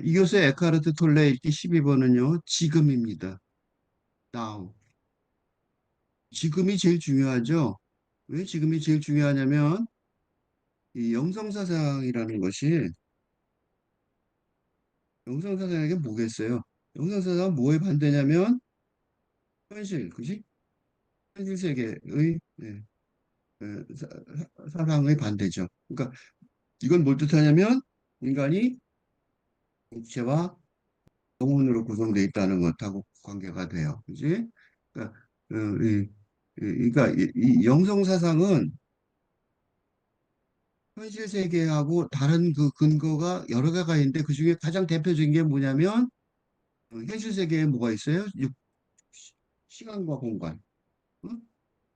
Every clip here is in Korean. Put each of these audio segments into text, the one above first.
이 교수의 에카르트 톨레 읽기 12번은요, 지금입니다. now. 지금이 제일 중요하죠. 왜 지금이 제일 중요하냐면, 이 영성사상이라는 것이, 영성사상에게 뭐겠어요? 영성사상은 뭐에 반대냐면, 현실, 그지? 현실 세계의, 네, 사상의 반대죠. 그러니까 이건 뭘 뜻하냐면, 인간이 육체와 영혼으로 구성되어 있다는 것하고 관계가 돼요. 그지? 그러니까, 그러니까 이 영성 사상은 현실 세계하고 다른 그 근거가 여러 개가 있는데 그 중에 가장 대표적인 게 뭐냐면 현실 세계에 뭐가 있어요? 시간과 공간. 어?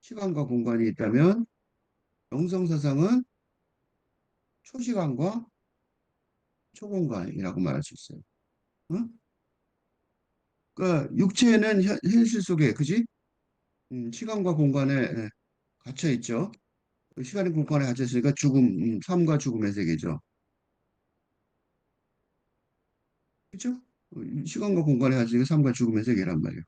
시간과 공간이 있다면 영성 사상은 초시간과 초공간이라고 말할 수 있어요. 어? 그러니까 육체는 현실 속에, 그지? 시간과 공간에 갇혀 있죠. 시간의 공간에 갇혀 있으니까 죽음, 삶과 죽음의 세계죠. 그죠? 시간과 공간에 갇혀 있으니까 삶과 죽음의 세계란 말이에요.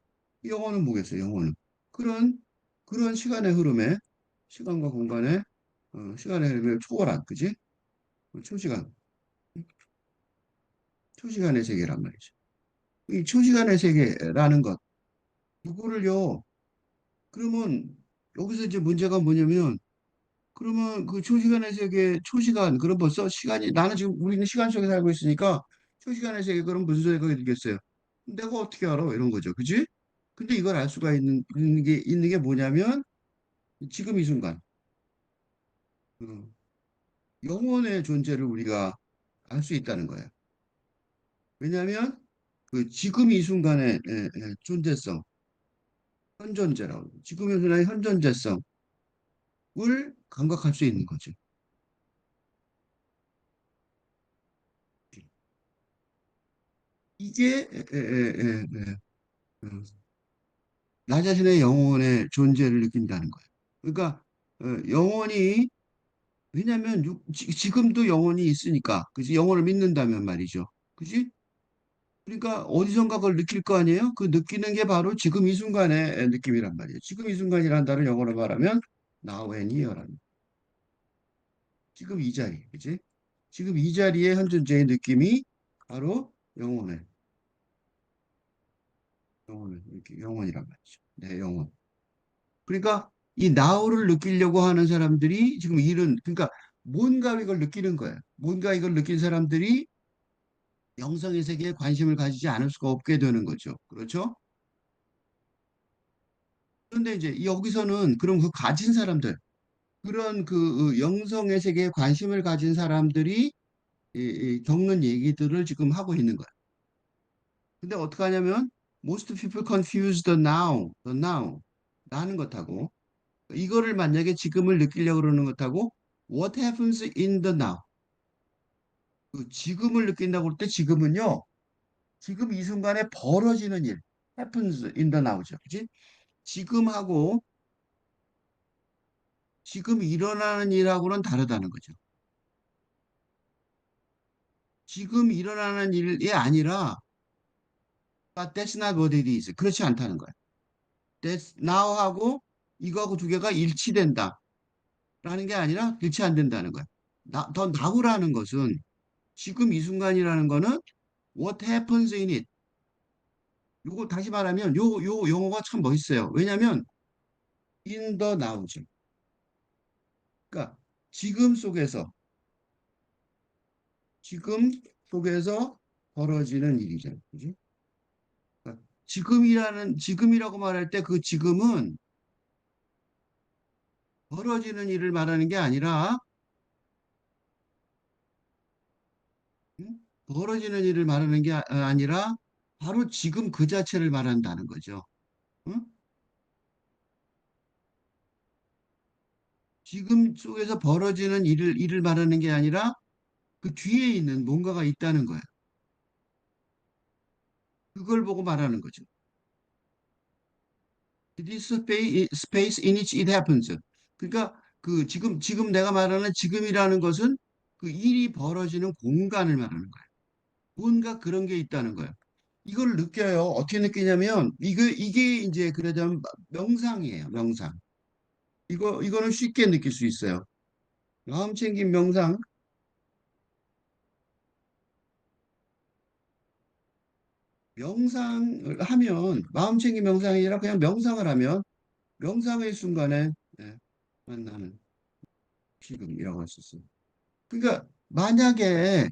영혼은 뭐겠어요? 영혼은 그런 시간의 흐름에 시간과 공간의 시간의 흐름을 초월한, 그지? 초시간, 초시간의 세계란 말이죠. 이 초시간의 세계라는 것, 이거를요. 그러면 여기서 이제 문제가 뭐냐면 그러면 그 초시간의 세계, 초시간, 그럼 벌써 시간이, 나는 지금 우리는 시간 속에 살고 있으니까 초시간의 세계, 그럼 무슨 생각이 들겠어요? 내가 어떻게 알아? 이런 거죠. 그지? 근데 이걸 알 수가 있는 게 뭐냐면 지금 이 순간, 어, 영혼의 존재를 우리가 알 수 있다는 거예요. 왜냐하면 그 지금 이 순간의 존재성, 현존재라고, 지금 이 순간의 현존재성을 감각할 수 있는 거죠. 이게 어, 나 자신의 영혼의 존재를 느낀다는 거예요. 그러니까 영혼이 왜냐하면 지금도 영혼이 있으니까 그지 영혼을 믿는다면 말이죠. 그지? 그러니까 어디선가 그걸 느낄 거 아니에요? 그 느끼는 게 바로 지금 이 순간의 느낌이란 말이에요. 지금 이 순간이란 단어를 영어로 말하면 now and here라는 지금 이 자리, 그지? 지금 이 자리의 현존재의 느낌이 바로 이렇게 영혼이란 말이죠. 네, 영혼. 그러니까 이 now를 느끼려고 하는 사람들이 지금 그러니까 뭔가 이걸 느끼는 거예요. 뭔가 이걸 느낀 사람들이 영성의 세계에 관심을 가지지 않을 수가 없게 되는 거죠. 그렇죠? 그런데 이제 여기서는 그럼 그 가진 사람들, 그런 그 영성의 세계에 관심을 가진 사람들이 겪는 얘기들을 지금 하고 있는 거예요. 근데 어떻게 하냐면 most people confuse the now, 나는 것하고 이거를 만약에 지금을 느끼려고 그러는 것하고 what happens in the now, 그 지금을 느낀다고 할 때 지금은요, 지금 이 순간에 벌어지는 일, happens in the now죠. 그치? 지금하고 지금 일어나는 일하고는 다르다는 거죠. 지금 일어나는 일이 아니라 but that's not what it is. 그렇지 않다는 거예요. That's now하고 이거하고 두 개가 일치된다. 라는 게 아니라 일치 안 된다는 거예요. 더 now라는 것은 지금 이 순간이라는 거는 what happens in it. 요거 다시 말하면 요 용어가 참 멋있어요. 왜냐하면 in the now죠. 그러니까 지금 속에서 지금 속에서 벌어지는 일이죠. 그지? 그러니까 지금이라고 말할 때 그 지금은 벌어지는 일을 말하는 게 아니라 벌어지는 일을 말하는 게 아니라 바로 지금 그 자체를 말한다는 거죠. 응? 지금 속에서 벌어지는 일을 말하는 게 아니라 그 뒤에 있는 뭔가가 있다는 거예요. 그걸 보고 말하는 거죠. This space in which it happens. 그러니까 그 지금 내가 말하는 지금이라는 것은 그 일이 벌어지는 공간을 말하는 거예요. 뭔가 그런 게 있다는 거예요. 이걸 느껴요. 어떻게 느끼냐면, 이게 이제 그러자면 명상이에요. 명상. 이거는 쉽게 느낄 수 있어요. 마음 챙김 명상, 명상을 하면, 마음 챙김 명상이 아니라 그냥 명상을 하면, 명상의 순간에, 예, 만나는 지금이라고 할 수 있어요. 그러니까, 만약에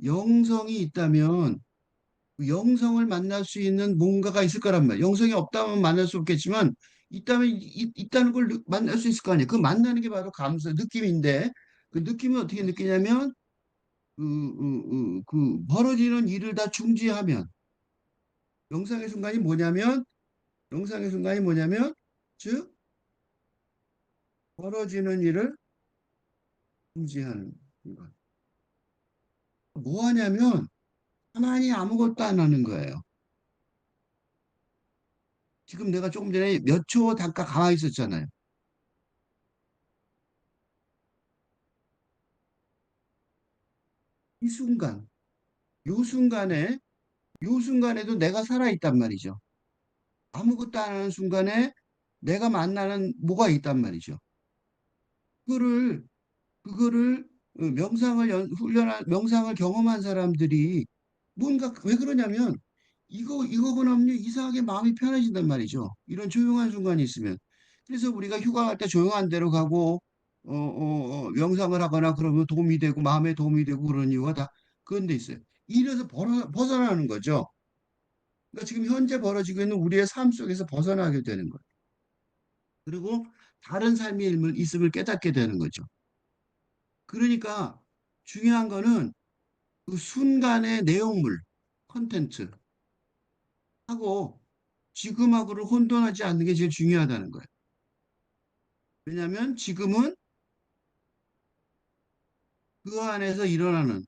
영성이 있다면, 그 영성을 만날 수 있는 뭔가가 있을 거란 말이에요. 영성이 없다면 만날 수 없겠지만, 있다는 걸 만날 수 있을 거 아니에요. 그 만나는 게 바로 감수, 느낌인데, 그 느낌을 어떻게 느끼냐면, 벌어지는 일을 다 중지하면, 영상의 순간이 뭐냐면, 영상의 순간이 뭐냐면, 즉, 벌어지는 일을 중지하는 순간. 뭐 하냐면, 가만히 아무것도 안 하는 거예요. 지금 내가 조금 전에 몇 초 잠깐 가만히 있었잖아요. 이 순간, 요 순간에, 요 순간에도 내가 살아있단 말이죠. 아무것도 안 하는 순간에 내가 만나는 뭐가 있단 말이죠. 그거를, 그거를 명상을 경험한 사람들이 뭔가, 왜 그러냐면, 이거 보면 이상하게 마음이 편해진단 말이죠. 이런 조용한 순간이 있으면. 그래서 우리가 휴가 갈 때 조용한 데로 가고, 명상을 하거나 그러면 도움이 되고, 마음에 도움이 되고 그런 이유가 다 그런 데 있어요. 이래서 벗어나는 거죠. 그러니까 지금 현재 벌어지고 있는 우리의 삶 속에서 벗어나게 되는 거예요. 그리고 다른 삶의 있음을 깨닫게 되는 거죠. 그러니까 중요한 거는 그 순간의 내용물, 컨텐츠하고 지금하고를 혼돈하지 않는 게 제일 중요하다는 거예요. 왜냐하면 지금은 그 안에서 일어나는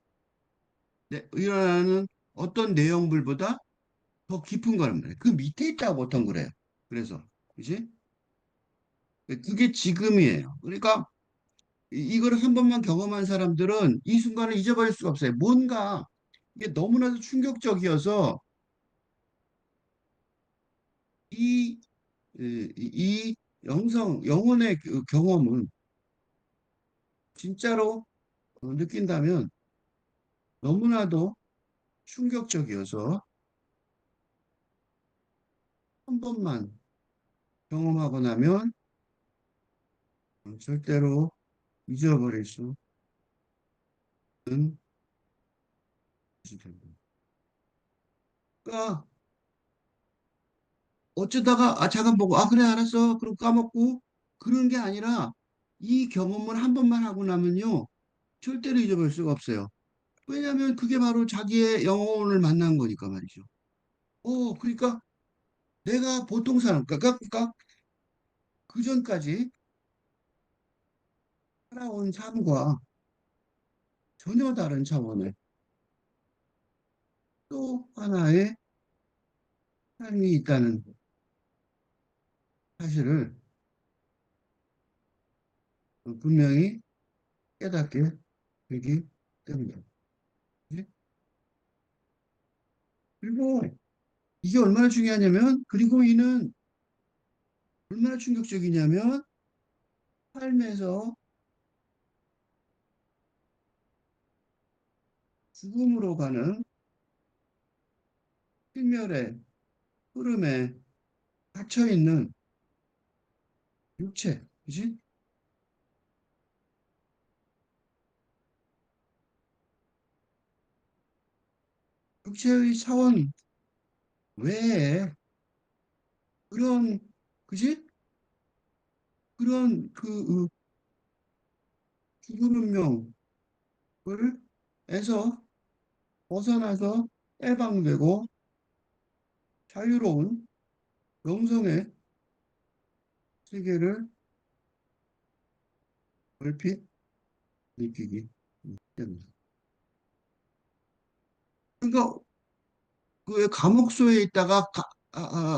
어떤 내용물보다 더 깊은 거란 말이에요. 그 밑에 있다고 보통 그래요. 그래서, 그지? 그게 지금이에요. 그러니까 이거를 한 번만 경험한 사람들은 이 순간을 잊어버릴 수가 없어요. 뭔가 이게 너무나도 충격적이어서 이, 이 영혼의 그 경험은 진짜로 느낀다면 너무나도 충격적이어서 한 번만 경험하고 나면 절대로 잊어버릴 수 없는 것이 됩니다. 그러니까 어쩌다가 잠깐 보고 그래 알았어 그럼 까먹고 그런 게 아니라 이 경험을 한 번만 하고 나면요 절대로 잊어버릴 수가 없어요. 왜냐하면 그게 바로 자기의 영혼을 만난 거니까 말이죠. 그러니까 내가 보통 사람, 그러니까 그 전까지 살아온 삶과 전혀 다른 차원의 또 하나의 삶이 있다는 사실을 분명히 깨닫게 되기 때문이에요. 네? 그리고 이게 얼마나 중요하냐면, 그리고 이는 얼마나 충격적이냐면, 삶에서 죽음으로 가는 필멸의 흐름에 갇혀 있는 육체, 그지? 육체의 차원 외에 그런, 그지? 그런 죽은 운명을 에서 벗어나서 해방되고 자유로운 영성의 세계를 얼핏 느끼기 때문에. 그러니까 그 감옥소에 있다가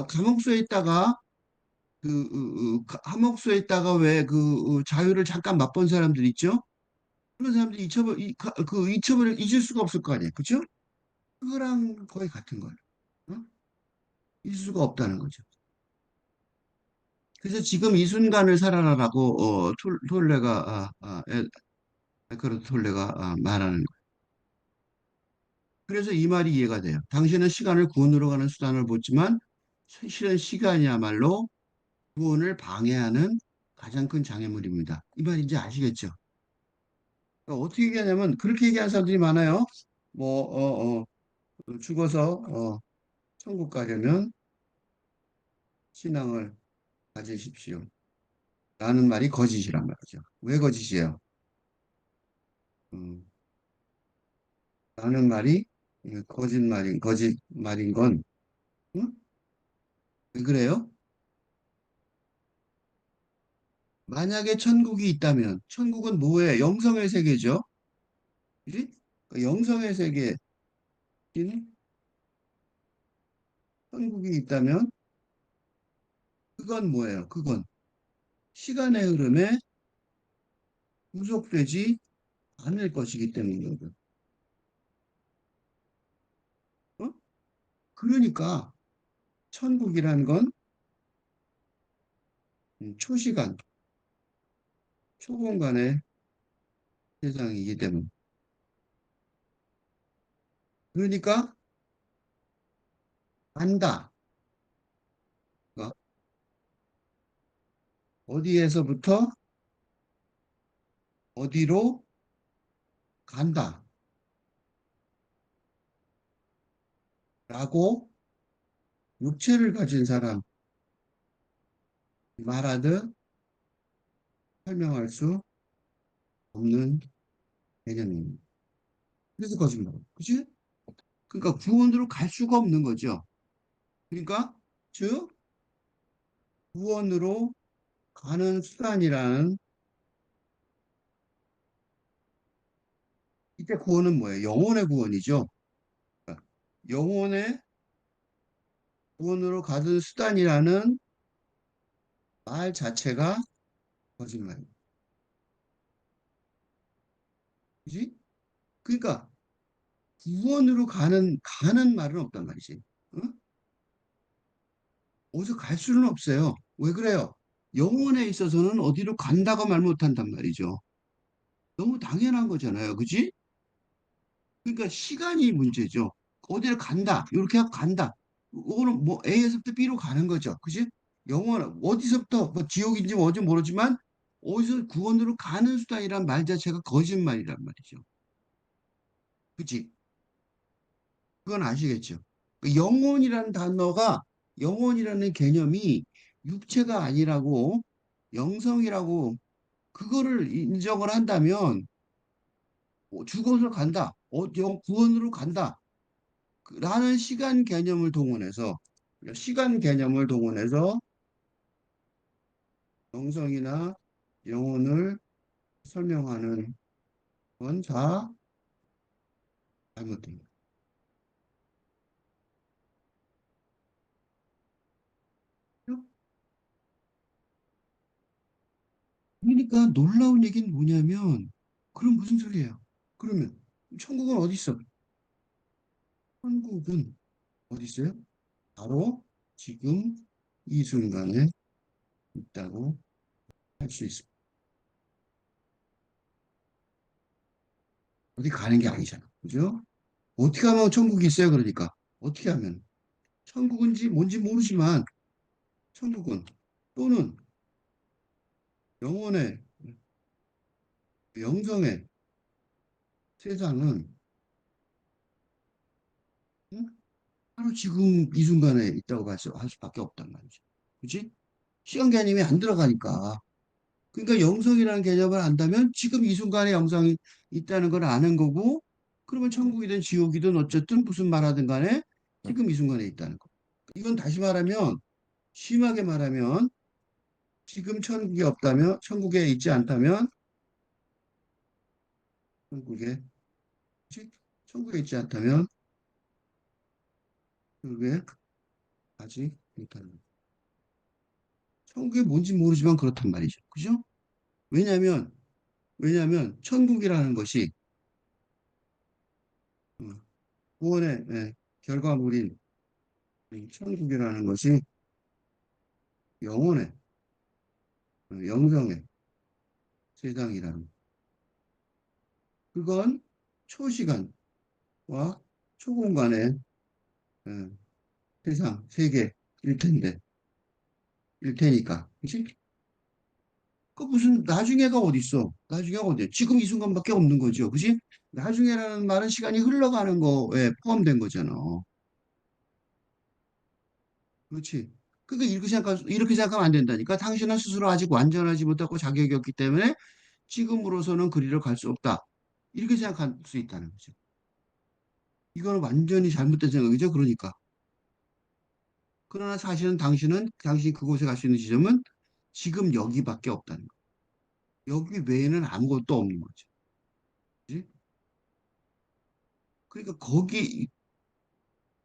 감옥소에 있다가 감옥소에 있다가 왜 자유를 잠깐 맛본 사람들 있죠? 그런 사람들이 잊을 수가 없을 거 아니에요. 그죠? 그거랑 거의 같은 거예요. 어? 있을 수가 없다는 거죠. 그래서 지금 이 순간을 살아라라고 톨레가 에크하르트 톨레가 말하는 거예요. 그래서 이 말이 이해가 돼요. 당신은 시간을 구원으로 가는 수단을 보지만 실은 시간이야말로 구원을 방해하는 가장 큰 장애물입니다. 이 말인지 아시겠죠? 그러니까 어떻게 얘기하냐면 그렇게 얘기하는 사람들이 많아요. 뭐 죽어서 천국 가려면 신앙을 가지십시오. 라는 말이 거짓이란 말이죠. 왜 거짓이에요? 음, 라는 말이 거짓말인 건, 응? 왜 그래요? 만약에 천국이 있다면, 천국은 뭐예요? 영성의 세계죠. 그지? 그 영성의 세계인 천국이 있다면, 그건 뭐예요? 그건 시간의 흐름에 구속되지 않을 것이기 때문이거든. 어? 그러니까, 천국이란 건 초시간, 초공간의 세상이기 때문에. 그러니까, 간다. 그러니까 어디에서부터 어디로 간다. 라고 육체를 가진 사람 말하듯 설명할 수 없는 개념입니다. 그래서 거짓말. 그치? 그러니까 구원으로 갈 수가 없는 거죠. 그러니까 즉 구원으로 가는 수단이라는 이때 구원은 뭐예요? 영혼의 구원이죠. 그러니까 영혼의 구원으로 가는 수단이라는 말 자체가 거짓말입니다. 그지? 그러니까 구원으로 가는 말은 없단 말이지. 응? 어디서 갈 수는 없어요. 왜 그래요? 영혼에 있어서는 어디로 간다고 말 못한단 말이죠. 너무 당연한 거잖아요. 그지? 그러니까 시간이 문제죠. 어디를 간다. 이렇게 하고 간다. 이거는 뭐 A에서부터 B로 가는 거죠. 그지? 영혼, 어디서부터, 뭐 지옥인지 뭔지 모르지만 어디서 구원으로 가는 수단이란 말 자체가 거짓말이란 말이죠. 그지? 그건 아시겠죠? 그 영혼이라는 단어가, 영혼이라는 개념이 육체가 아니라고, 영성이라고 그거를 인정을 한다면 죽어서 간다. 구원으로 간다. 라는 시간 개념을 동원해서 영성이나 영혼을 설명하는 건 다 잘못됩니다. 그러니까 놀라운 얘기는 뭐냐면 그럼 무슨 소리예요? 그러면 천국은 어디 있어? 천국은 어디 있어요? 바로 지금 이 순간에 있다고 할 수 있습니다. 어디 가는 게 아니잖아. 그죠? 어떻게 하면 천국이 있어요? 그러니까. 어떻게 하면. 천국인지 뭔지 모르지만 천국은 또는 영혼의 영성의 세상은 응? 바로 지금 이 순간에 있다고 할 수밖에 없단 말이죠. 그치? 시간 개념이 안 들어가니까. 그러니까 영성이라는 개념을 안다면 지금 이 순간에 영성이 있다는 걸 아는 거고 그러면 천국이든 지옥이든 어쨌든 무슨 말하든 간에 지금 이 순간에 있다는 거. 이건 다시 말하면 심하게 말하면 지금 천국이 없다면 천국에 있지 않다면 천국에 그치? 천국에 있지 않다면 천국에 아직 못하는 거죠. 천국이 뭔지 모르지만 그렇단 말이죠. 그죠? 왜냐하면 천국이라는 것이 어, 구원의 결과물인 이 천국이라는 것이 영혼의 영성의 세상이라는 그건 초시간과 초공간의 어, 세상 세계일 텐데 일 테니까 그치? 그 무슨 나중에가 어디 있어? 나중에가 어디? 지금 이 순간밖에 없는 거죠, 그치? 나중에라는 말은 시간이 흘러가는 거에 포함된 거잖아. 그렇지? 그러니까 이렇게 생각하면 안 된다니까. 당신은 스스로 아직 완전하지 못하고 자격이 없기 때문에 지금으로서는 그리로 갈 수 없다. 이렇게 생각할 수 있다는 거죠. 이거는 완전히 잘못된 생각이죠. 그러니까. 그러나 사실은 당신이 그곳에 갈 수 있는 지점은 지금 여기밖에 없다는 거. 여기 외에는 아무것도 없는 거죠. 그지? 그러니까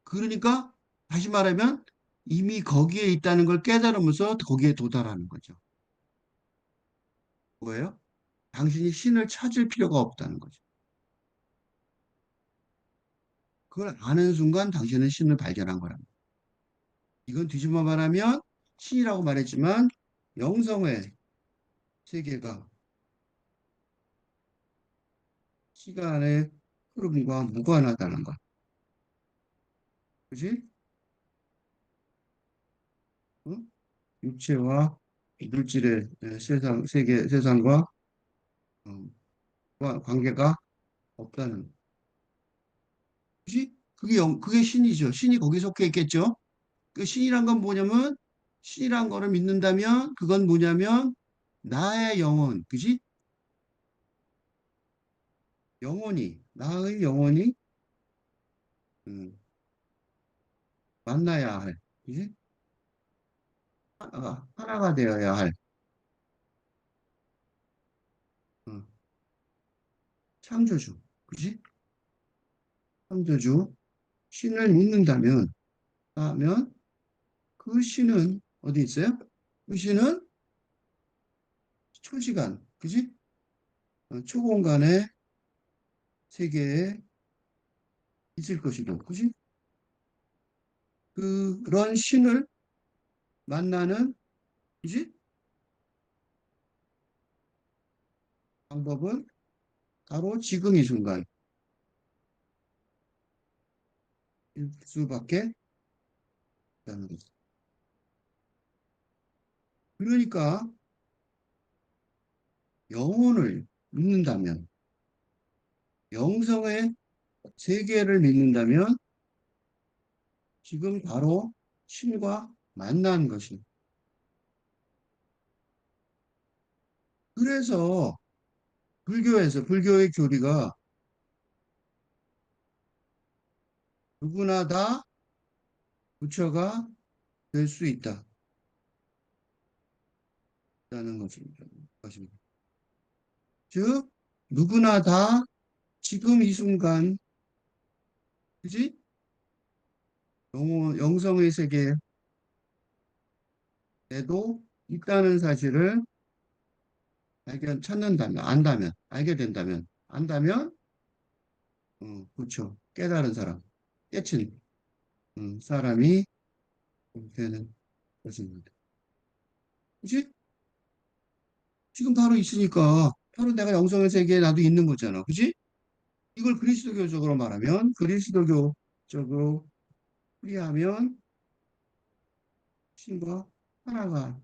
그러니까 다시 말하면 이미 거기에 있다는 걸 깨달으면서 거기에 도달하는 거죠. 뭐예요? 당신이 신을 찾을 필요가 없다는 거죠. 그걸 아는 순간 당신은 신을 발견한 거랍니다. 이건 뒤집어 말하면 신이라고 말했지만 영성의 세계가 시간의 흐름과 무관하다는 것. 그지? 어? 육체와 물질의 세상과 관계가 없다는. 그지? 그게 신이죠. 신이 거기 속해 있겠죠. 그 신이란 건 뭐냐면 신이란 거를 믿는다면 그건 뭐냐면 나의 영혼, 그지? 나의 영혼이 음, 만나야 할, 그지? 하나가 되어야 할 어, 창조주, 그지? 창조주 신을 믿는다면 하면 그 신은 어디 있어요? 그 신은 초시간, 그지? 초공간의 세계에 있을 것이고, 그지? 그런 신을 만나는, 그지? 방법은 바로 지금 이 순간일 수밖에 없다는 거죠. 그러니까 영혼을 믿는다면, 영성의 세계를 믿는다면 지금 바로 신과 만난 것이. 그래서 불교의 교리가 누구나 다 부처가 될 수 있다는 것입니다. 즉, 누구나 다 지금 이 순간, 그지? 영성의 세계에도 있다는 사실을 알게 된다면, 안다면, 그렇죠. 깨달은 사람, 깨친 사람이 되는 것입니다. 그지? 지금 바로 있으니까, 바로 내가 영성의 세계에 나도 있는 거잖아. 그지? 이걸 그리스도교적으로 말하면, 그리스도교적으로 풀이하면, 신과 하나가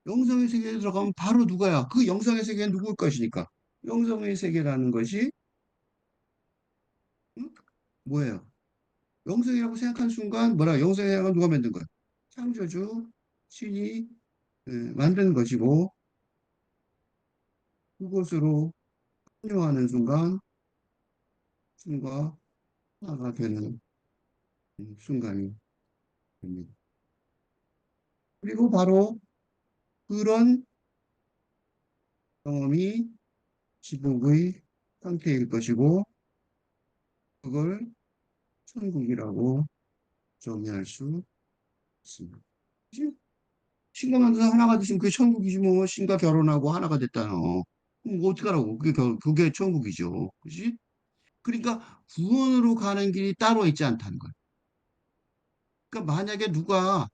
영성의 세계에 들어가면 바로 누가야? 그 영성의 세계는 누굴 것이니까? 영성의 세계라는 것이 응? 뭐예요? 영성이라고 생각한 순간 영성이라고 누가 만든 거야? 창조주 신이 만든 것이고 그것으로 합류하는 순간 신과 하나가 되는 순간이 됩니다. 그리고 바로 그런 경험이 지복의 상태일 것이고 그걸 천국이라고 정의할 수 있습니다. 신과 만나서 하나가 되시면 그게 천국이지 뭐 신과 결혼하고 하나가 됐다노. 어떡하라고. 그게 천국이죠. 그지? 그러니까 구원으로 가는 길이 따로 있지 않다는 거야. 그러니까 만약에 누가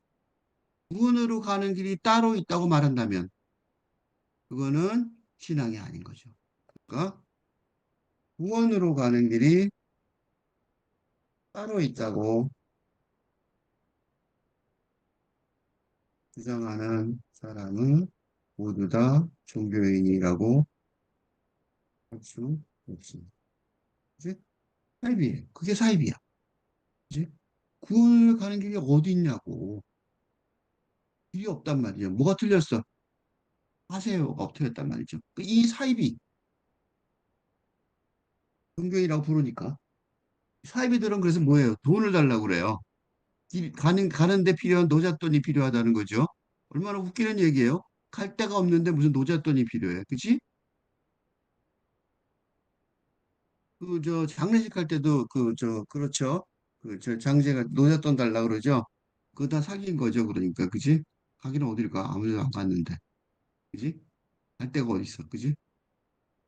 구원으로 가는 길이 따로 있다고 말한다면 그거는 신앙이 아닌 거죠. 그러니까 구원으로 가는 길이 따로 있다고 주장하는 사람은 모두 다 종교인이라고 할 수 없습니다. 그지? 사입이에요. 그게 사입이야. 그지? 구원을 가는 길이 어디 있냐고. 길이 없단 말이죠. 뭐가 틀렸어? 하세요가 틀렸단 말이죠. 이 사입이 종교인이라고 부르니까. 사이비들은 그래서 뭐예요? 돈을 달라고 그래요. 가는데 필요한 노잣돈이 필요하다는 거죠. 얼마나 웃기는 얘기예요? 갈 데가 없는데 무슨 노잣돈이 필요해. 그치? 장례식 할 때도 그렇죠. 장제가 노잣돈 달라고 그러죠. 그거 다 사기인 거죠. 그러니까. 그치? 가기는 어딜 가? 아무 데도 안 갔는데. 그치? 갈 데가 어디 있어. 그치?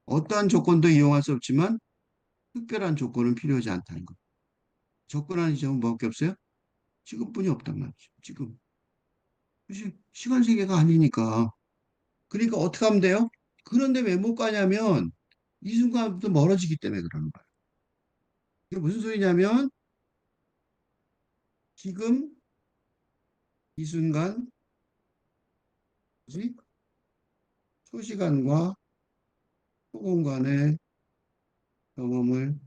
어떠한 조건도 이용할 수 없지만 특별한 조건은 필요하지 않다는 거. 접근하는 점은 뭐밖에 없어요? 지금뿐이 없단 말이죠. 지금. 그치? 시간 세계가 아니니까. 그러니까 어떻게 하면 돼요? 그런데 왜 못 가냐면 이 순간부터 멀어지기 때문에 그러는 거예요. 이게 무슨 소리냐면 지금 이 순간 뭐지? 초시간과 초공간의 경험을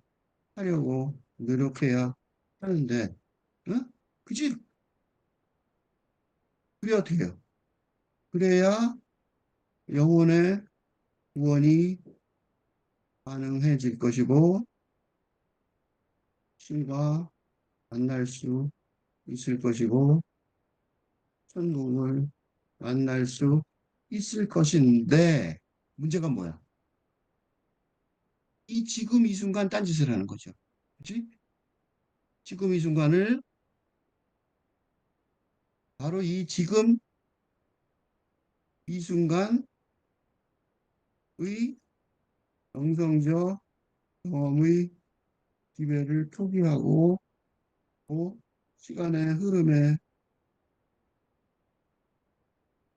하려고 노력해야 하는데, 응? 그치? 그래 어떻게 해요? 그래야 영혼의 구원이 가능해질 것이고 신과 만날 수 있을 것이고 천국을 만날 수 있을 것인데 문제가 뭐야? 이 지금 이 순간 딴짓을 하는 거죠. 그치? 지금 이 순간을 바로 이 지금 이 순간의 영성적 경험의 기회를 포기하고 또 시간의 흐름에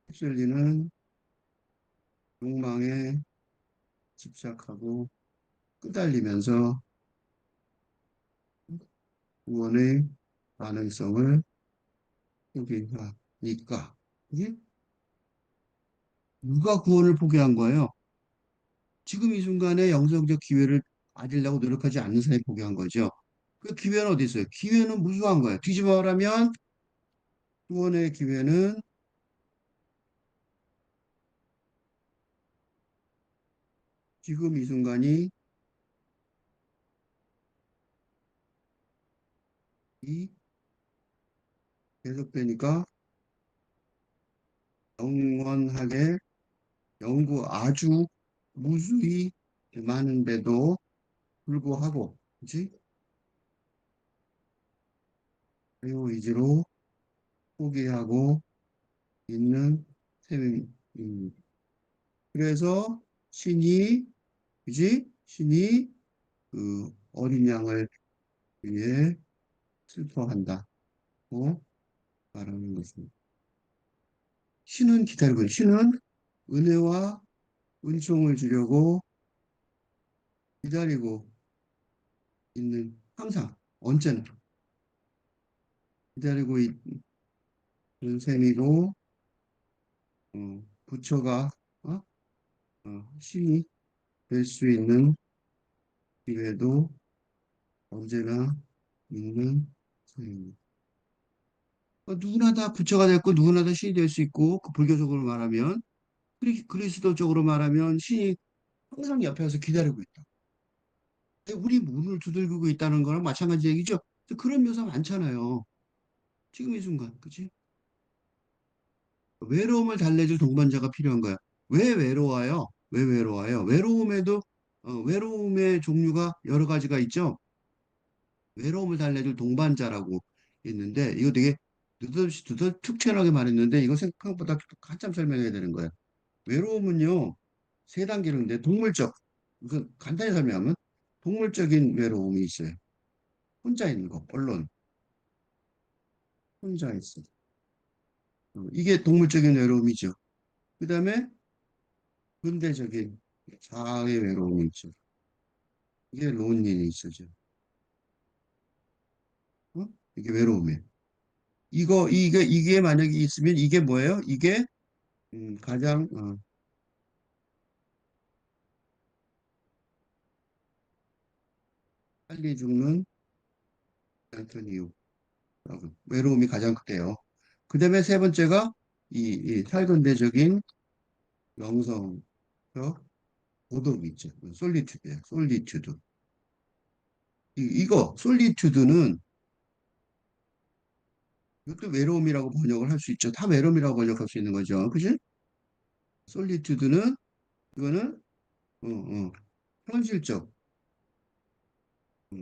휩쓸리는 욕망에 집착하고 끄달리면서 구원의 가능성을 포기하니까. 이게 누가 구원을 포기한 거예요? 지금 이 순간에 영성적 기회를 가지려고 노력하지 않는 사람이 포기한 거죠. 그 기회는 어디 있어요? 기회는 무수한 거예요. 뒤집어 말하면 구원의 기회는 지금 이 순간이 이 계속되니까 영원하게 아주 무수히 많은데도 불구하고 그치? 자유의지로 포기하고 있는 셈입니다. 그래서 신이 그지? 신이 그 어린 양을 위해 슬퍼한다고 말하는 것입니다. 신은 기다리고 신은 은혜와 은총을 주려고 기다리고 있는 항상 언제나 기다리고 있는 셈이고 부처가 어? 신이 될 수 있는 기회도 언제나 있는 셈입니다. 누구나 다 부처가 됐고 누구나 다 신이 될 수 있고 그 불교적으로 말하면 그리스도적으로 말하면 신이 항상 옆에 와서 기다리고 있다. 우리 문을 두들기고 있다는 거랑 마찬가지 얘기죠. 그런 묘사 많잖아요. 지금 이 순간, 그치? 외로움을 달래줄 동반자가 필요한 거야. 왜 외로워요? 왜 외로워요? 외로움의 종류가 여러 가지가 있죠. 외로움을 달래줄 동반자라고 있는데 이거 되게 느닷없이 툭 튀어나오게 말했는데 이거 생각보다 한참 설명해야 되는 거예요. 외로움은요. 세 단계인데 동물적, 그 간단히 설명하면 동물적인 외로움이 있어요. 혼자 있는 거, 언론, 혼자 있어. 이게 동물적인 외로움이죠. 그 다음에 근대적인 자아의 외로움이 있죠. 이게 론리니스죠. 어? 이게 외로움이에요. 이게 만약에 있으면 이게 뭐예요? 이게 가장 빨리 죽는 단 이유라고. 외로움이 가장 크대요. 그 다음에 세 번째가 이 탈근대적인 영성적 고독이 있죠. 솔리튜드예요. 솔리튜드. 이거 솔리튜드는 이것도 외로움이라고 번역을 할 수 있죠. 다 외로움이라고 번역할 수 있는 거죠. 그지? 솔리튜드는 이거는 현실적,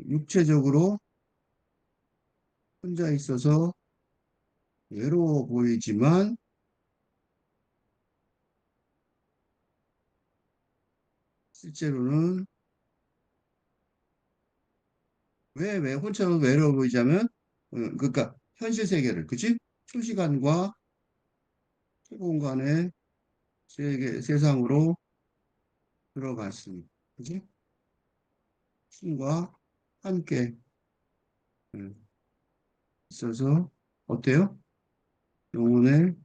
육체적으로 혼자 있어서 외로워 보이지만 실제로는 왜 혼자서 외로워 보이자면 그러니까 현실 세계를 그치? 초시간과 초공간의 세상으로 들어갔습니다. 그치? 신과 함께 음, 있어서 어때요? 영혼의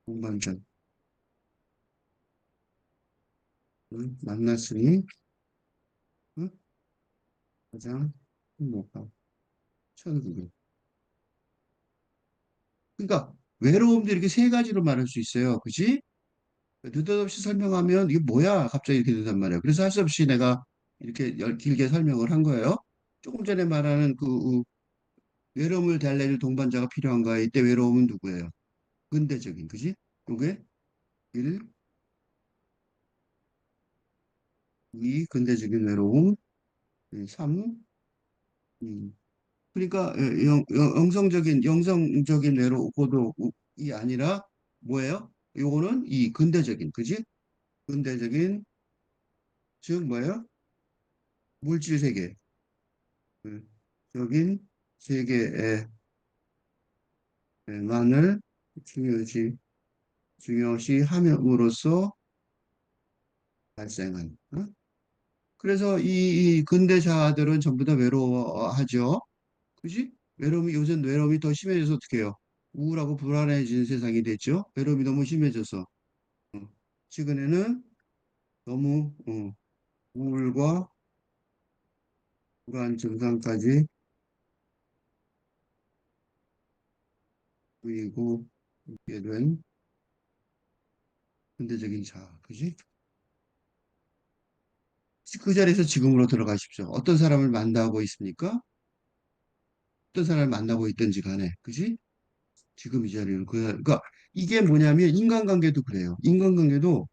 동반자를 만났으니 응? 가장 행복한 천국을. 그러니까 외로움도 이렇게 세 가지로 말할 수 있어요. 그지? 느닷없이 설명하면 이게 뭐야? 갑자기 이렇게 된단 말이에요. 그래서 할 수 없이 내가 이렇게 길게 설명을 한 거예요. 조금 전에 말하는 그 외로움을 달래줄 동반자가 필요한가? 이때 외로움은 누구예요? 근대적인, 그지? 요게 1, 2, 근대적인 외로움, 3, 그러니까 영성적인 외로 고독이 아니라 뭐예요? 요거는 이 근대적인, 그지? 근대적인 즉 뭐예요? 물질 세계, 적인 세계에만을 중요시 중요시함으로써 발생한. 그래서 이 근대자들은 전부 다 외로워하죠. 그지? 외로움이 더 심해져서 어떻게 해요? 우울하고 불안해진 세상이 됐죠. 외로움이 너무 심해져서. 어. 최근에는 너무 우울과 불안 증상까지 보이고 있게 된 현대적인 자아. 그지? 그 자리에서 지금으로 들어가십시오. 어떤 사람을 만나고 있습니까? 어떤 사람을 만나고 있든지 간에. 그지? 지금 이 자리를. 그러니까 이게 뭐냐면 인간관계도 그래요. 인간관계도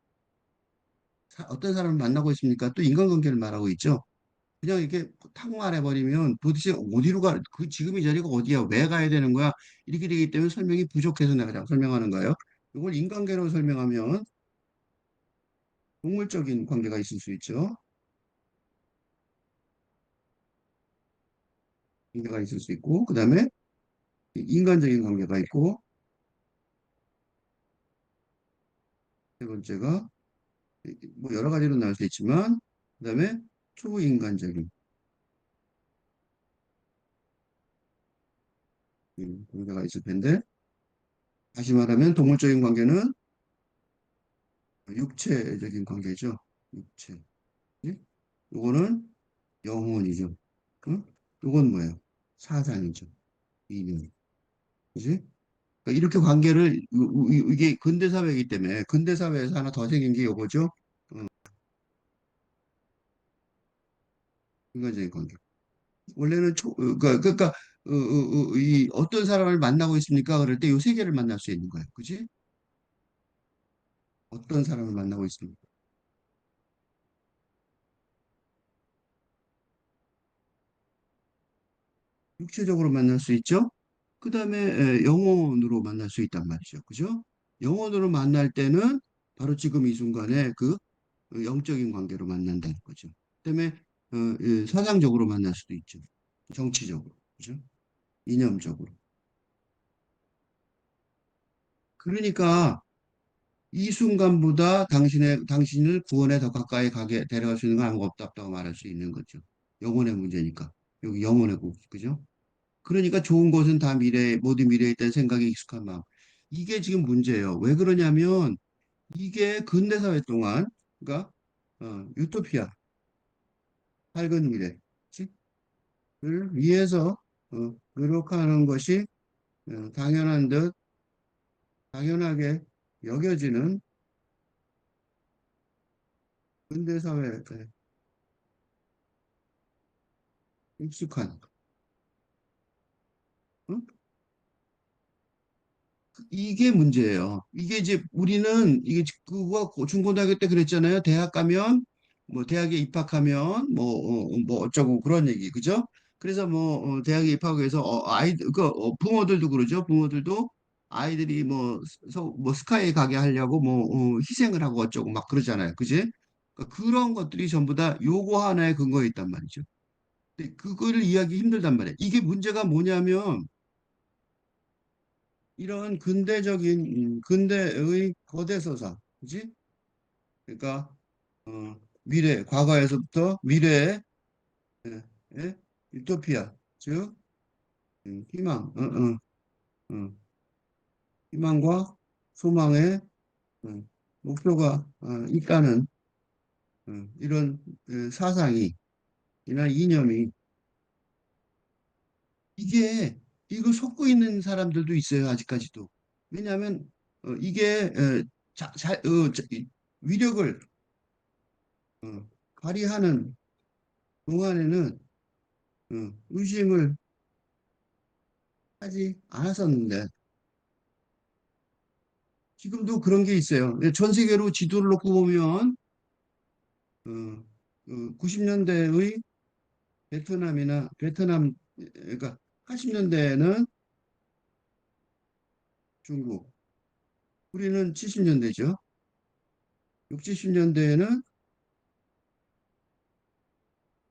어떤 사람을 만나고 있습니까? 또 인간관계를 말하고 있죠. 그냥 이렇게 탁 말해버리면 도대체 어디로 지금 이 자리가 어디야? 왜 가야 되는 거야? 이렇게 되기 때문에 설명이 부족해서 내가 그냥 설명하는 거예요. 이걸 인간계로 설명하면 동물적인 관계가 있을 수 있죠. 관계가 있을 수 있고, 그 다음에 인간적인 관계가 있고, 세 번째가 뭐 여러 가지로 나올 수 있지만, 그 다음에 초인간적인 관계가 있을 텐데, 다시 말하면 동물적인 관계는 육체적인 관계죠. 육체. 예? 요거는 영혼이죠. 응? 요건 뭐예요? 사상이죠. 이념. 그지? 그러니까 이렇게 관계를, 이게 근대사회이기 때문에, 근대사회에서 하나 더 생긴 게 요거죠. 어, 인간적인 관계. 원래는 그러니까 이 어떤 사람을 만나고 있습니까? 그럴 때 요 세 개를 만날 수 있는 거예요. 그지? 어떤 사람을 만나고 있습니까? 육체적으로 만날 수 있죠. 그 다음에 영혼으로 만날 수 있단 말이죠. 그죠? 영혼으로 만날 때는 바로 지금 이 순간에 영적인 관계로 만난다는 거죠. 때문에 예, 사상적으로 만날 수도 있죠. 정치적으로, 그죠? 이념적으로. 그러니까 이 순간보다 당신을 구원에 더 가까이 가게 데려갈 수 있는 건 아무것도 없다고 말할 수 있는 거죠. 영혼의 문제니까. 여기 영혼의 그죠? 그러니까 좋은 것은 다 모든 미래에 있다는 생각이 익숙한 마음. 이게 지금 문제예요. 왜 그러냐면 이게 근대사회 동안, 그러니까 유토피아, 밝은 미래를 위해서 노력하는 것이 당연한 듯 당연하게 여겨지는 근대사회에 익숙한 어? 이게 문제예요. 이게 이제 우리는 이게 그거 중고등학교 때 그랬잖아요. 대학 가면 뭐 대학에 입학하면 뭐 어쩌고 그런 얘기 그죠? 그래서 대학에 입학해서 아이들 부모들도 그러죠. 부모들도 아이들이 뭐 스카이에 가게 하려고 희생을 하고 어쩌고 막 그러잖아요. 그지? 그런 것들이 전부 다 요거 하나의 근거에 있단 말이죠. 근데 그거를 이해하기 힘들단 말이에요. 이게 문제가 뭐냐면 이런 근대의 거대 서사, 그지? 그러니까 과거에서부터 미래의 예, 예? 유토피아, 즉 희망, 희망과 소망의 목표가 있다는 이런 사상이 이나 이념이 이게 이거 속고 있는 사람들도 있어요 아직까지도. 왜냐하면 이게 이 위력을 발휘하는 동안에는 의심을 하지 않았었는데 지금도 그런 게 있어요. 전 세계로 지도를 놓고 보면 90년대의 베트남 그러니까 80년대에는 중국, 우리는 70년대죠. 6, 70년대에는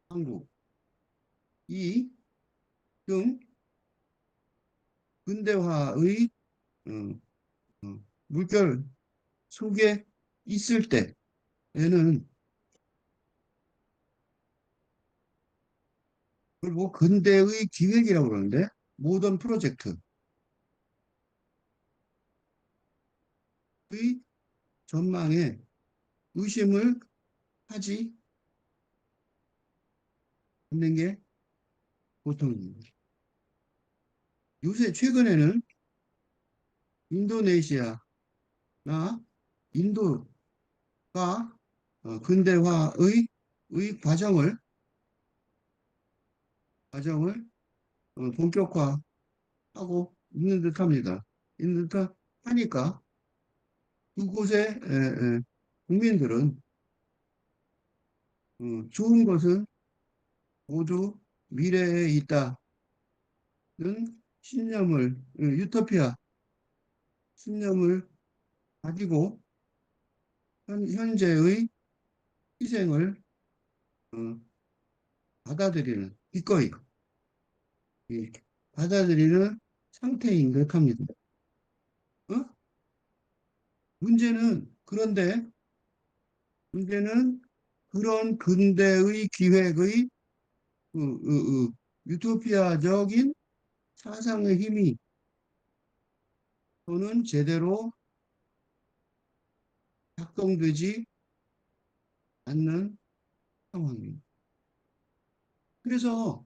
한국, 이 등 근대화의 어, 물결 속에 있을 때에는 그걸 뭐 근대의 기획이라고 그러는데 모던 프로젝트의 전망에 의심을 하지 않는 게 보통입니다. 요새 최근에는 인도네시아나 인도가 근대화의 의 과정을 본격화하고 있는 듯합니다. 있는 듯하니까 그곳의 국민들은 좋은 것은 모두 미래에 있다는 유토피아 신념을 가지고 현재의 희생을 어, 받아들이는 기꺼이 예, 받아들이는 상태인 듯합니다. 어? 그런데 문제는 그런 근대의 기획의 유토피아적인 사상의 힘이 또는 제대로 작동되지 않는 상황입니다. 그래서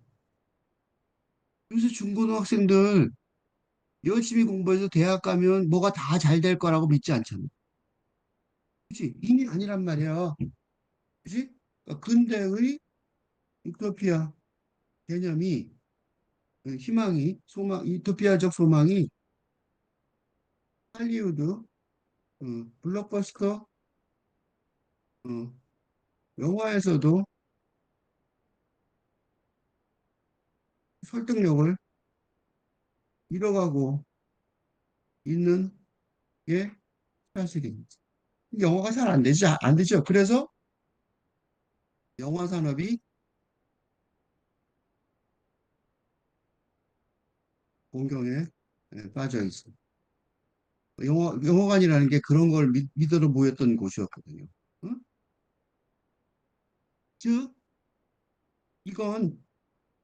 요새 중고등학생들 열심히 공부해서 대학 가면 뭐가 다 잘 될 거라고 믿지 않잖아. 그치? 이미 아니란 말이야. 그치? 그러니까 근대의 유토피아 개념이, 유토피아적 소망이 할리우드, 블록버스터, 어, 영화에서도 설득력을 잃어가고 있는 게 사실입니다. 영화가 잘 안 되죠. 그래서 영화 산업이 공경에 빠져 있어. 영화관이라는 게 그런 걸 믿으러 모였던 곳이었거든요. 응? 즉, 이건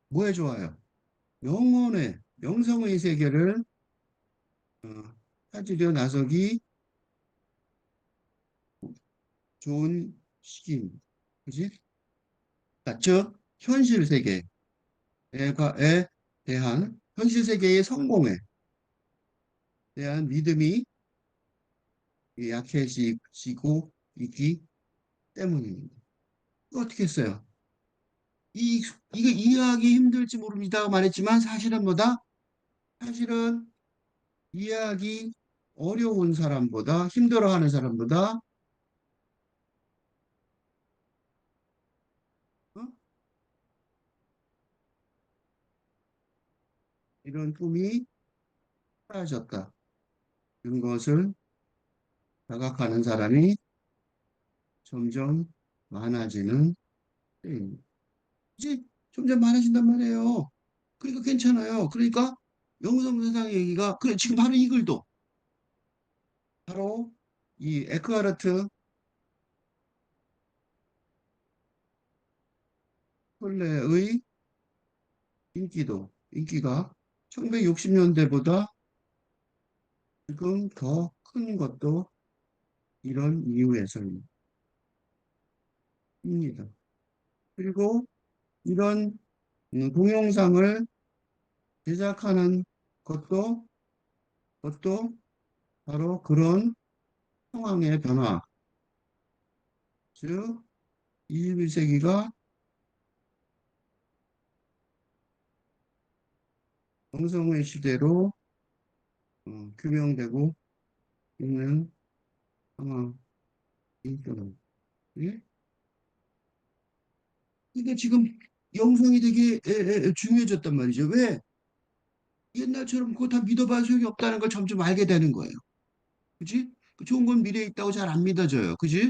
뭐에 좋아요? 영혼의, 영성의 세계를 어, 찾으려 나서기 좋은 시기입니다. 그지? 즉, 현실 세계에 대한, 현실 세계의 성공에 대한 믿음이 약해지고 있기 때문입니다. 이거 어떻게 했어요? 이게 이해하기 힘들지 모릅니다. 말했지만 사실은 뭐다? 사실은 이해하기 어려운 사람보다, 힘들어하는 사람보다, 어? 이런 꿈이 사라졌다. 이런 것을 자각하는 사람이 점점 많아지는 때입니다. 이제 점점 많아진단 말이에요. 그러니까 괜찮아요. 그러니까 영성 세상 얘기가, 그래, 지금 바로 이 글도, 바로 이 에크하르트 톨레의 인기가 1960년대보다 지금 더 큰 것도 이런 이유에서입니다. 그리고 이런 동영상을 제작하는 것도, 것도 바로 그런 상황의 변화, 즉 21세기가 정성의 시대로 규명되고 있는 상황이죠. 예? 이게 지금 영성이 되게 중요해졌단 말이죠. 왜? 옛날처럼 그거 다 믿어봐야 소용이 없다는 걸 점점 알게 되는 거예요. 그지? 그 좋은 건 미래에 있다고 잘 안 믿어져요. 그지?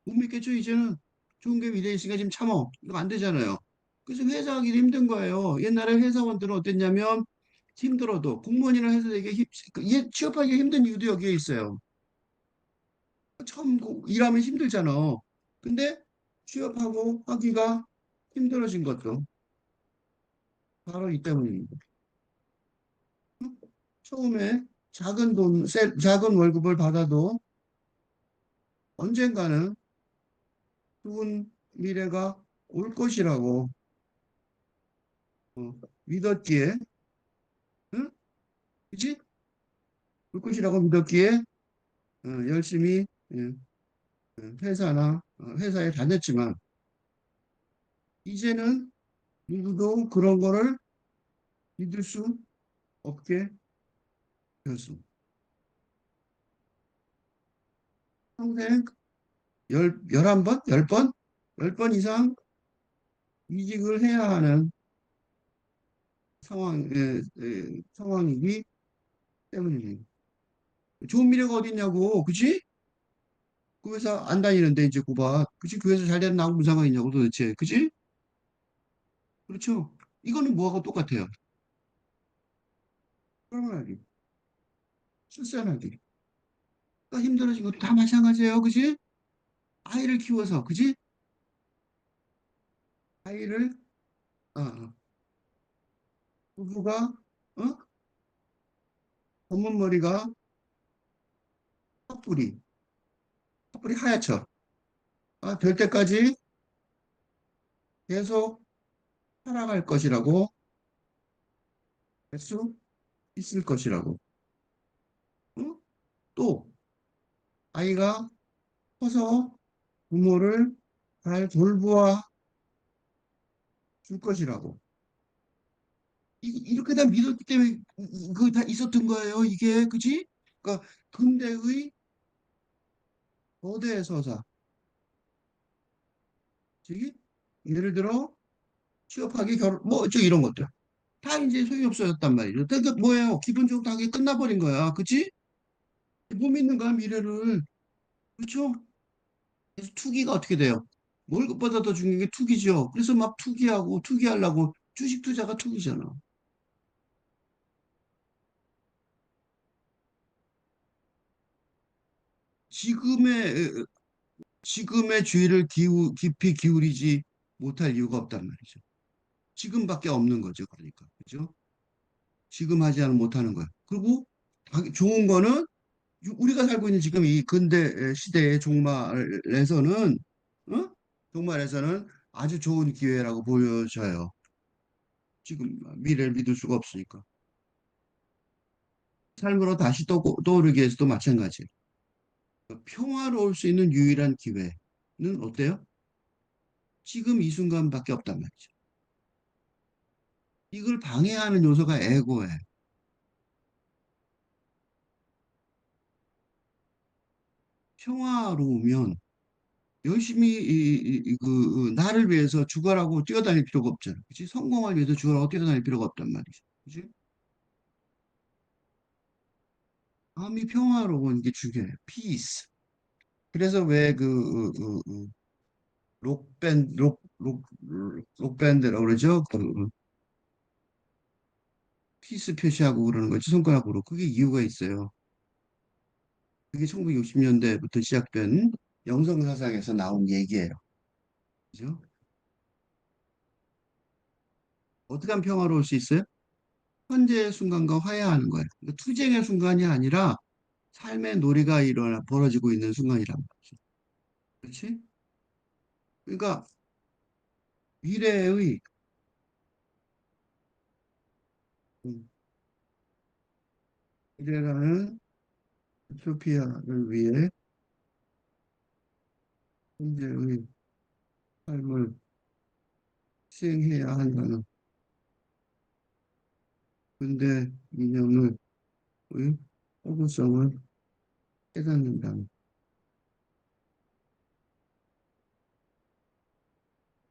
못 믿겠죠, 이제는? 좋은 게 미래에 있으니까 지금 참어. 이거 안 되잖아요. 그래서 회사 하기 힘든 거예요. 옛날에 회사원들은 어땠냐면 힘들어도 공무원이나 해서 되게 취업하기 힘든 이유도 여기에 있어요. 처음 일하면 힘들잖아. 근데 취업하고 하기가 힘들어진 것도 바로 이 때문입니다. 처음에 작은 월급을 받아도 언젠가는 좋은 미래가 올 것이라고 믿었기에, 응? 그치? 올 것이라고 믿었기에 열심히 회사에 다녔지만 이제는 누구도 그런 거를 믿을 수 없게 되었습니다. 평생 11번? 10번? 10번 이상 이직을 해야 하는 상황이기 때문입니다. 좋은 미래가 어딨냐고, 그치? 그 회사 안 다니는데 이제 고봐. 그치? 그 회사 잘 되는 나하고 무슨 상관이 있냐고 도대체. 그치? 그렇죠? 이거는 뭐하고 똑같아요? 불안하기, 출산하기. 그러니까 힘들어진 것도 다 마찬가지예요. 그치? 아이를 키워서, 그치? 아이를, 어, 부부가, 어? 검은 머리가 팥뿌리, 팥뿌리 하얗죠? 될 때까지 계속 살아갈 것이라고 할 수 있을 것이라고. 어? 또, 아이가 커서 부모를 잘 돌보아 줄 것이라고. 이렇게 다 믿었기 때문에 그 다 있었던 거예요. 이게, 그지? 그러니까 근대의 거대 서사. 즉, 예를 들어 취업하기 뭐, 이런 것들. 다 이제 소용이 없어졌단 말이죠. 그러니까 뭐예요? 기본적으로 다 그게 끝나버린 거야. 그치? 못 믿는 거야, 미래를. 그렇죠? 그래서 투기가 어떻게 돼요? 월급보다 더 중요한 게 투기죠. 그래서 막 투기하고 투기하려고 주식 투자가 투기잖아. 지금의 지금의 주의를 깊이 기울이지 못할 이유가 없단 말이죠. 지금밖에 없는 거죠. 그러니까. 그죠? 지금 하지 않으면 못하는 거야. 그리고 좋은 거는 우리가 살고 있는 지금 이 근대 시대의 종말에서는 어? 종말에서는 아주 좋은 기회라고 보여져요. 지금 미래를 믿을 수가 없으니까. 삶으로 다시 떠오르기 위해서도 마찬가지예요. 평화로울 수 있는 유일한 기회는 어때요? 지금 이 순간밖에 없단 말이죠. 이걸 방해하는 요소가 에고예요. 평화로우면 열심히 나를 위해서 죽어라고 뛰어다닐 필요가 없잖아. 그치? 성공을 위해서 죽어라고 뛰어다닐 필요가 없단 말이지. 그치? 마음이 평화로운 게 중요해요. 피스. 그래서 왜 록밴드라고 그러죠? 피스 표시하고 그러는 거지, 손가락으로. 그게 이유가 있어요. 그게 1960년대부터 시작된 영성사상에서 나온 얘기예요. 그죠? 어떻게 하면 평화로울 수 있어요? 현재의 순간과 화해하는 거예요. 그러니까 투쟁의 순간이 아니라 삶의 놀이가 벌어지고 있는 순간이란 말이죠. 그렇지? 그러니까 미래의 음, 미래라는 우토피아를 위해 현재의 삶을 시행해야 한다는 근대 이념의 허구성을 깨닫는다는.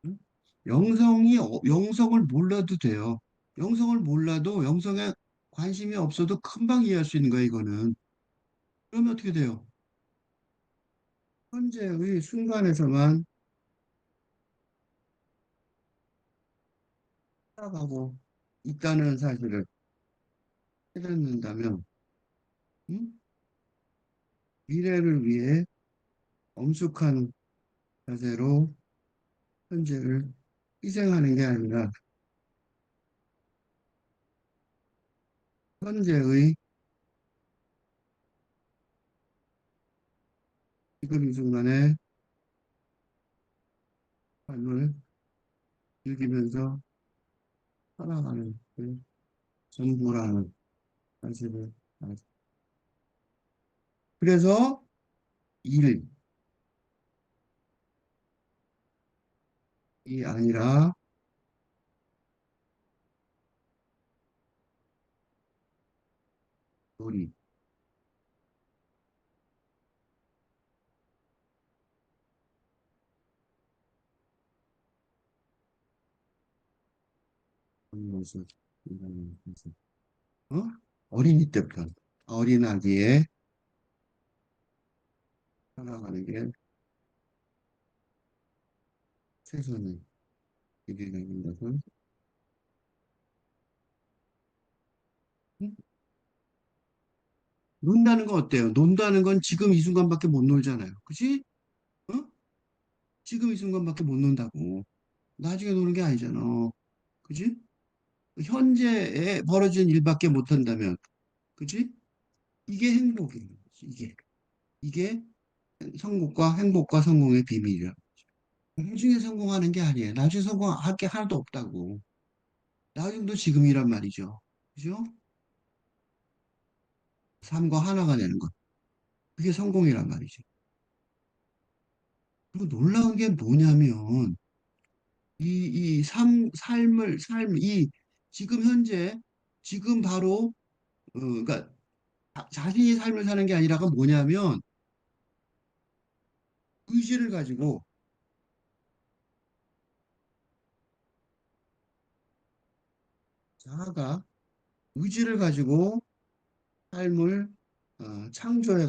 응? 영성을 몰라도 돼요. 영성을 몰라도 영성에 관심이 없어도 금방 이해할 수 있는 거예요, 이거는. 그러면 어떻게 돼요? 현재의 순간에서만 살아가고 있다는 사실을 깨닫는다면, 응? 미래를 위해 엄숙한 자세로 현재를 희생하는 게 아니라 현재의 지금 이 순간의 삶을 즐기면서 살아가는 게 전부라는 사실을 알죠. 그래서 일이 아니라 놀이, 하는 것을 인간의 모습. 어? 어린이 때부터 어린아기의 살아가는 게 최선의 길이라는 것을 응? 논다는 건 어때요? 논다는 건 지금 이 순간밖에 못 놀잖아요. 그치? 어? 지금 이 순간밖에 못 논다고. 나중에 노는 게 아니잖아. 그치? 현재에 벌어진 일밖에 못 한다면, 그치? 이게 행복이에요. 이게 행복과 성공의 비밀이야. 나중에 성공하는 게 아니에요. 나중에 성공할 게 하나도 없다고. 나중도 지금이란 말이죠. 그죠? 삶과 하나가 되는 것. 그게 성공이란 말이죠. 그리고 놀라운 게 뭐냐면, 지금 현재, 지금 바로, 그러니까 자신이 삶을 사는 게 아니라가 뭐냐면, 의지를 가지고, 자아가 의지를 가지고 삶을 창조해,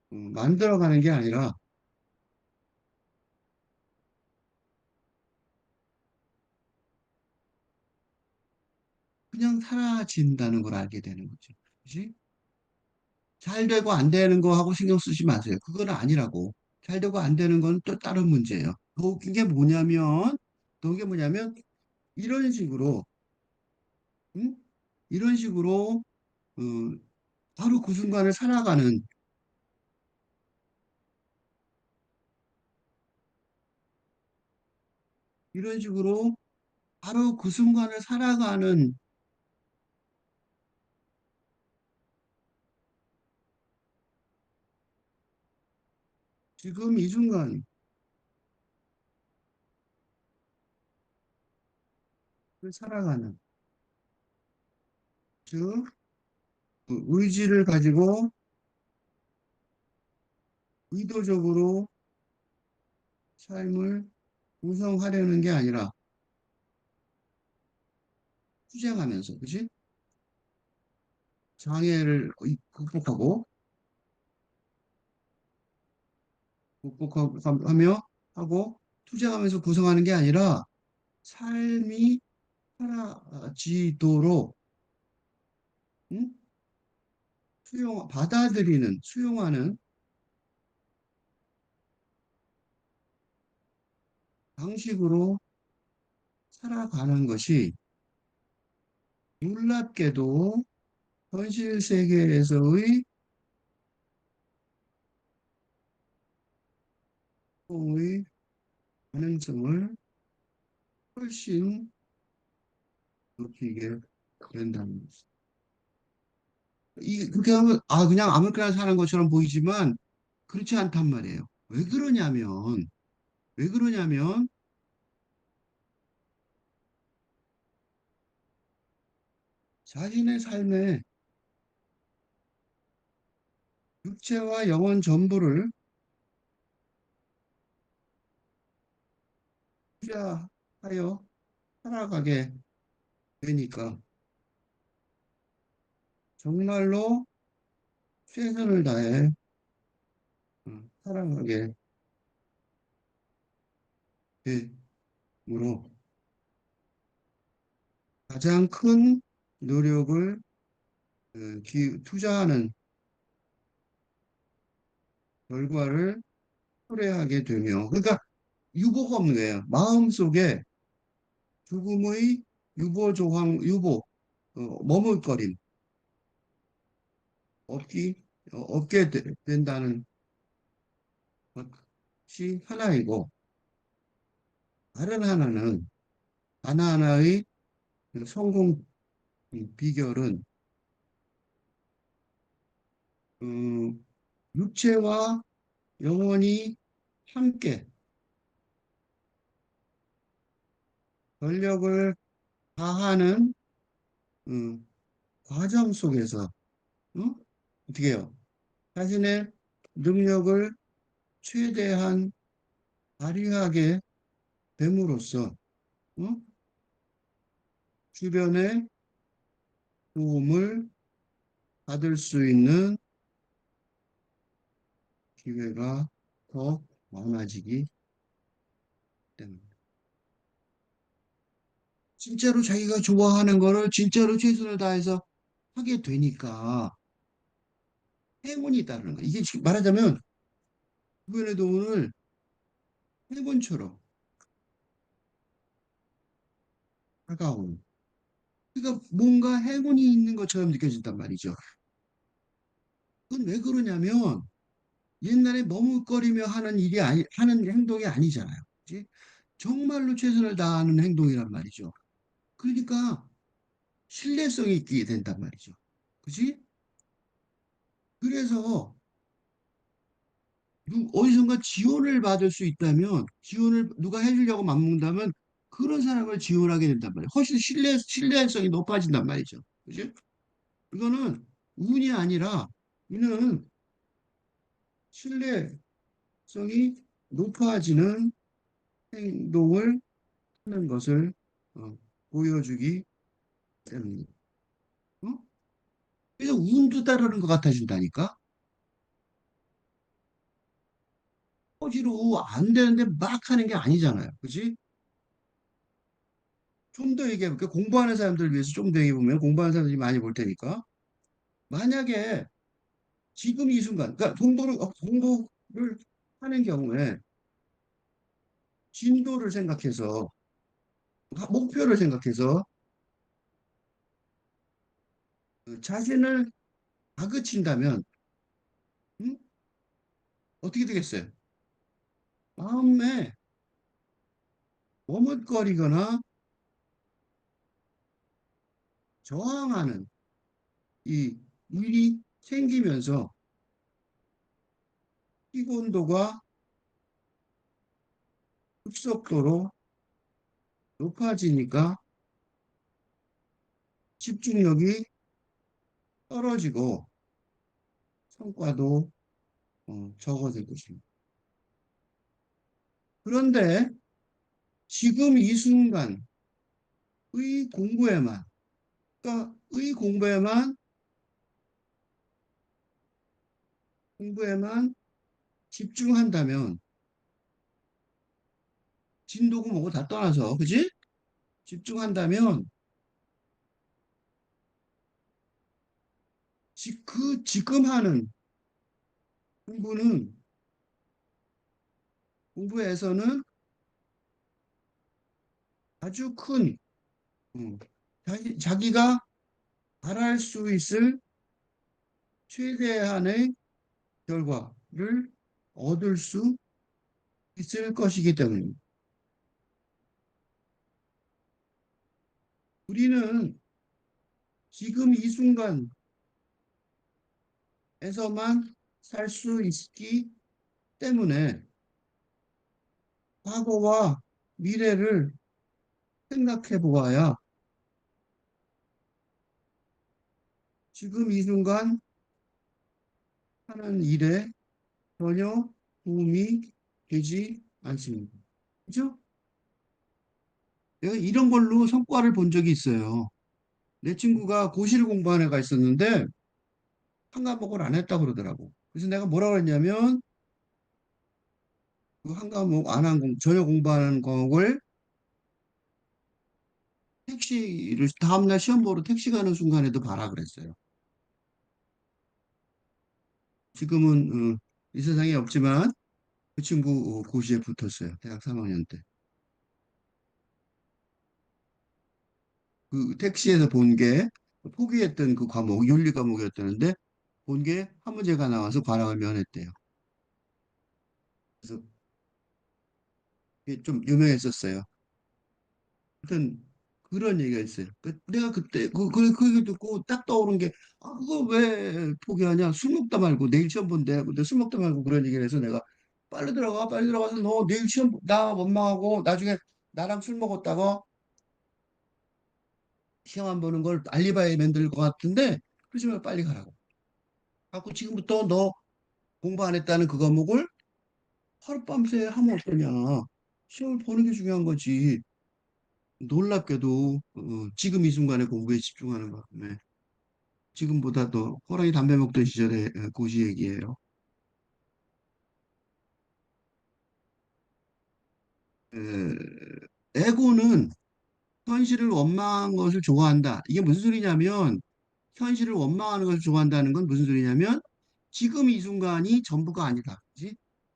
만들어가는 게 아니라, 그냥 사라진다는 걸 알게 되는 거죠. 그지? 잘 되고 안 되는 거하고 신경 쓰지 마세요. 그건 아니라고. 잘 되고 안 되는 건 또 다른 문제예요. 더 웃긴 게 뭐냐면, 더 웃긴 게 뭐냐면, 이런 식으로, 응? 이런 식으로, 어, 바로 그 순간을 살아가는, 이런 식으로 바로 그 순간을 살아가는, 지금 이 순간을 살아가는, 즉, 그 의지를 가지고 의도적으로 삶을 구성하려는 게 아니라 투쟁하면서, 그지? 장애를 극복하고, 극복하며 하고 투쟁하면서 구성하는 게 아니라 삶이 사라지도록 응? 받아들이는, 수용하는 방식으로 살아가는 것이 놀랍게도 현실 세계에서의 의 가능성을 훨씬 높이게 된다는 거죠. 그렇게 하면 그냥 아무렇게나 사는 것처럼 보이지만 그렇지 않단 말이에요. 왜 그러냐면 자신의 삶에 육체와 영혼 전부를 투자하여 살아가게 되니까 정말로 최선을 다해 살아가게 되므로 가장 큰 노력을 투자하는 결과를 초래하게 되며 그러니까 유보가 없는 거예요. 마음속에 죽음의 유보 머뭇거림 없기 없게 된다는 것이 하나이고 다른 하나는 하나하나의 성공 비결은 음, 육체와 영혼이 함께 전력을 다하는 음, 과정 속에서 어떻게 해요? 자신의 능력을 최대한 발휘하게 됨으로써 어? 주변의 도움을 받을 수 있는 기회가 더 많아지기 때문에. 진짜로 자기가 좋아하는 거를 진짜로 최선을 다해서 하게 되니까 행운이 따르는 거야. 이게 지금 말하자면 주변에도 오늘 행운처럼 다가오는. 그러니까 뭔가 행운이 있는 것처럼 느껴진단 말이죠. 그건 왜 그러냐면 옛날에 머뭇거리며 하는 행동이 아니잖아요. 그치? 정말로 최선을 다하는 행동이란 말이죠. 그러니까 신뢰성이 있게 된단 말이죠. 그치? 그래서 어디선가 지원을 받을 수 있다면, 지원을 누가 해주려고 맘먹는다면, 그런 사람을 지원하게 된단 말이에요. 훨씬 신뢰성이 높아진단 말이죠. 그죠? 이거는 운이 아니라, 이는 신뢰성이 높아지는 행동을 하는 것을 어, 보여주기 때문입니다. 어? 그래서 운도 따르는 것 같아진다니까? 억지로 안 되는데 막 하는 게 아니잖아요. 그지? 좀 더 얘기해볼게. 공부하는 사람들을 위해서 좀 더 얘기해보면 공부하는 사람들이 많이 볼 테니까. 만약에 지금 이 순간, 그러니까 공부를 하는 경우에 진도를 생각해서, 목표를 생각해서 자신을 다그친다면, 음? 어떻게 되겠어요? 마음에 머뭇거리거나 저항하는 이 일이 생기면서 피곤도가 급속도로 높아지니까 집중력이 떨어지고 성과도 적어질 것입니다. 그런데 지금 이 순간의 공부에만, 그러니까 공부에만 집중한다면 진도고 뭐고 다 떠나서, 그지? 집중한다면 지금 하는 공부는, 공부에서는 아주 큰, 음, 자기가 바랄 수 있을 최대한의 결과를 얻을 수 있을 것이기 때문입니다. 우리는 지금 이 순간에서만 살 수 있기 때문에 과거와 미래를 생각해 보아야 지금 이 순간 하는 일에 전혀 도움이 되지 않습니다. 그죠? 내가 이런 걸로 성과를 본 적이 있어요. 내 친구가 고시를 공부한 애가 있었는데 한 과목을 안 했다 그러더라고. 그래서 내가 뭐라고 했냐면 그 한 과목 안 한 전혀 공부하는 과목을 택시를 다음날 시험 보러 택시 가는 순간에도 봐라 그랬어요. 지금은 이 세상에 없지만 그 친구 고시에 붙었어요. 대학 3학년 때. 그 택시에서 본 게 포기했던 그 과목, 윤리 과목이었다는데 본 게 한 문제가 나와서 과락을 면했대요. 그래서 그게 좀 유명했었어요. 하여튼 그런 얘기가 있어요. 내가 그때 그 얘기 듣고 딱 떠오른 게, 아, 그거 왜 포기하냐? 술 먹다 말고 내일 시험 본대. 근데 술 먹다 말고 그런 얘기를 해서 내가 빨리 들어가서 너 내일 시험 나 원망하고 나중에 나랑 술 먹었다가 시험 안 보는 걸 알리바이 만들 것 같은데 그러지 말고 빨리 가라고. 갖고 지금부터 너 공부 안 했다는 그 과목을 하룻밤새 하면 어떠냐. 시험을 보는 게 중요한 거지. 놀랍게도 지금 이 순간에 공부에 집중하는 바람에 지금보다 더 호랑이 담배 먹던 시절의 고시 얘기예요. 에고는 현실을 원망한 것을 좋아한다. 이게 무슨 소리냐면 현실을 원망하는 것을 좋아한다는 건 무슨 소리냐면 지금 이 순간이 전부가 아니다. 그지?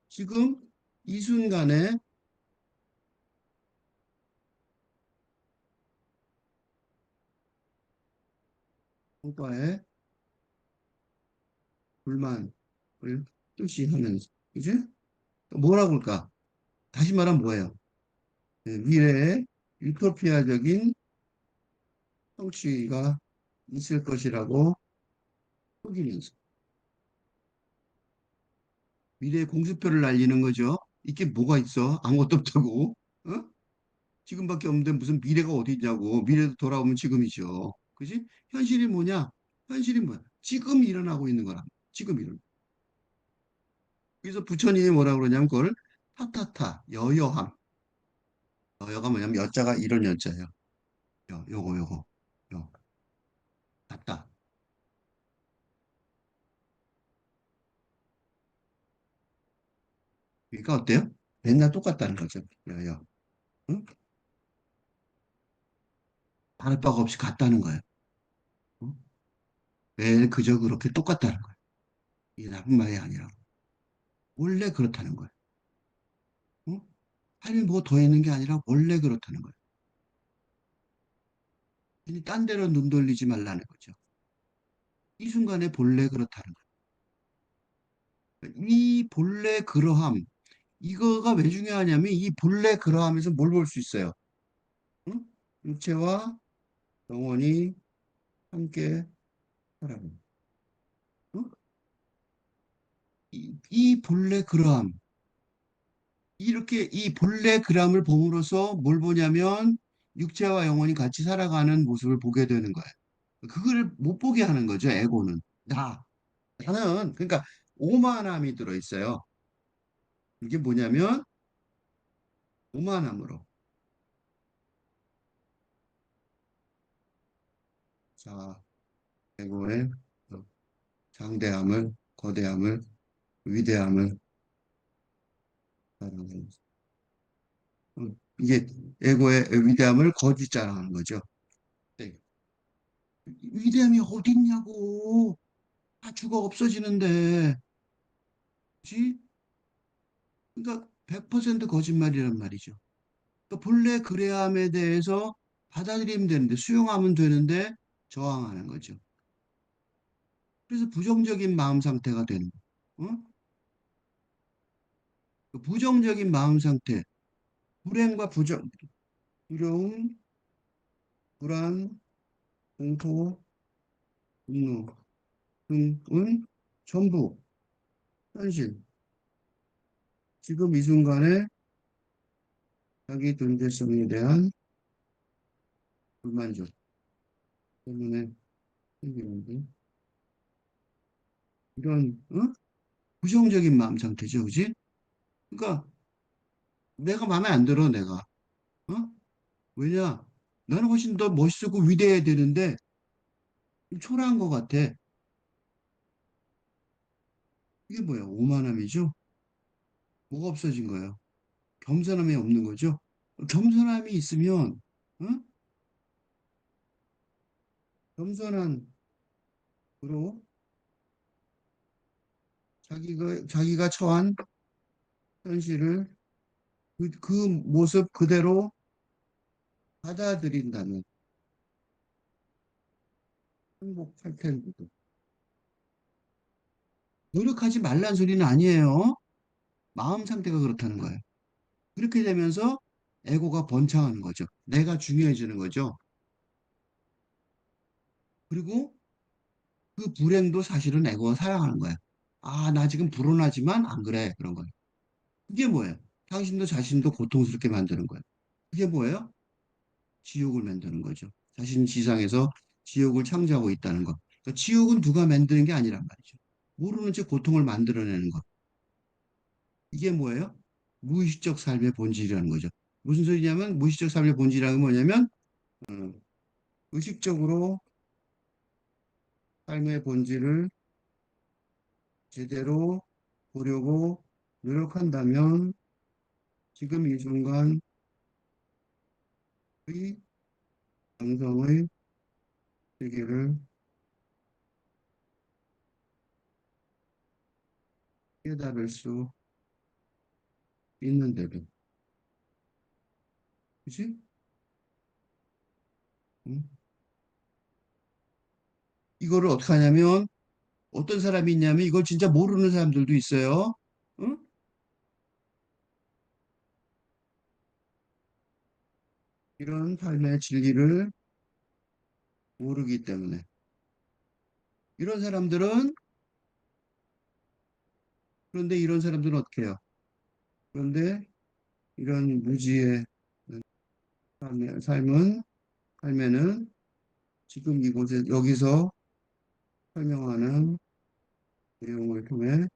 지금 이 순간에 성과에 불만을 표시하면서, 그지? 뭐라고 할까? 다시 말하면 뭐예요? 미래에 유토피아적인 성취가 있을 것이라고 속이면서 미래의 공수표를 날리는 거죠. 이게 뭐가 있어? 아무것도 없다고. 어? 지금밖에 없는데 무슨 미래가 어디 있냐고. 미래도 돌아오면 지금이죠. 그지? 현실이 뭐냐? 현실이 뭐야? 지금 일어나고 있는 거라. 지금 일어나. 그래서 부처님이 뭐라 그러냐면 그걸 타타타, 여여함. 여여가 뭐냐면 여자가 이런 여자예요. 요거. 요. 같다. 그러니까 어때요? 맨날 똑같다는 거죠. 여여. 응? 다를 바가 없이 같다는 거예요. 어? 왜 그저 그렇게 똑같다는 거예요. 이게 나쁜 말이 아니라 원래 그렇다는 거예요. 어? 삶이 뭐 더 있는 게 아니라 원래 그렇다는 거예요. 괜히 딴 데로 눈 돌리지 말라는 거죠. 이 순간에 본래 그렇다는 거예요. 이 본래 그러함, 이거가 왜 중요하냐면 이 본래 그러함에서 뭘 볼 수 있어요? 응? 육체와 영혼이 함께 살아가는. 응? 이 본래 그러함, 이렇게 이 본래 그러함을 봄으로써 뭘 보냐면 육체와 영혼이 같이 살아가는 모습을 보게 되는 거예요. 그걸 못 보게 하는 거죠, 에고는. 나는, 그러니까 오만함이 들어있어요. 이게 뭐냐면 오만함으로. 자, 에고의 장대함을, 거대함을, 위대함을 자랑하는. 이게 에고의 위대함을 거짓 자랑하는 거죠. 네. 위대함이 어딨냐고. 다 죽어 없어지는데. 그치? 그러니까 100% 거짓말이란 말이죠. 그러니까 본래 그래함에 대해서 받아들이면 되는데, 수용하면 되는데, 저항하는 거죠. 그래서 부정적인 마음 상태가 되는 거예요. 어? 그 부정적인 마음 상태, 불행과 두려움, 불안, 공포, 분노 등은 전부 현실, 지금 이 순간에 자기 존재성에 대한 불만족 때문에 생기는데, 이런 부정적인 마음 상태죠, 그지? 그러니까 내가 마음에 안 들어, 내가. 어? 왜냐? 나는 훨씬 더 멋있고 위대해야 되는데 초라한 것 같아. 이게 뭐야? 오만함이죠? 뭐가 없어진 거예요? 겸손함이 없는 거죠? 겸손함이 있으면, 어? 겸손함으로 자기가 처한 현실을 그 모습 그대로 받아들인다면 행복할 텐데. 노력하지 말란 소리는 아니에요. 마음 상태가 그렇다는 거예요. 그렇게 되면서 에고가 번창하는 거죠. 내가 중요해지는 거죠. 그리고 그 불행도 사실은 에고가 사랑하는 거예요. 아, 나 지금 불온하지만 안 그래. 그런 거예요. 그게 뭐예요? 당신도 자신도 고통스럽게 만드는 거예요. 그게 뭐예요? 지옥을 만드는 거죠. 자신 지상에서 지옥을 창조하고 있다는 거. 그러니까 지옥은 누가 만드는 게 아니란 말이죠. 모르는 채 고통을 만들어내는 거. 이게 뭐예요? 무의식적 삶의 본질이라는 거죠. 무슨 소리냐면 무의식적 삶의 본질이라는 건 뭐냐면 어, 의식적으로 삶의 본질을 제대로 보려고 노력한다면 지금 이 순간의 감성의 세계를 깨달을 수 있는데도. 그치? 응? 이거를 어떻게 하냐면 어떤 사람이 있냐면 이걸 진짜 모르는 사람들도 있어요. 응? 이런 삶의 진리를 모르기 때문에. 이런 사람들은, 그런데 이런 사람들은 어떻게 해요? 그런데 이런 무지의 삶에는 지금 이곳에, 여기서 설명하는 내용을 통해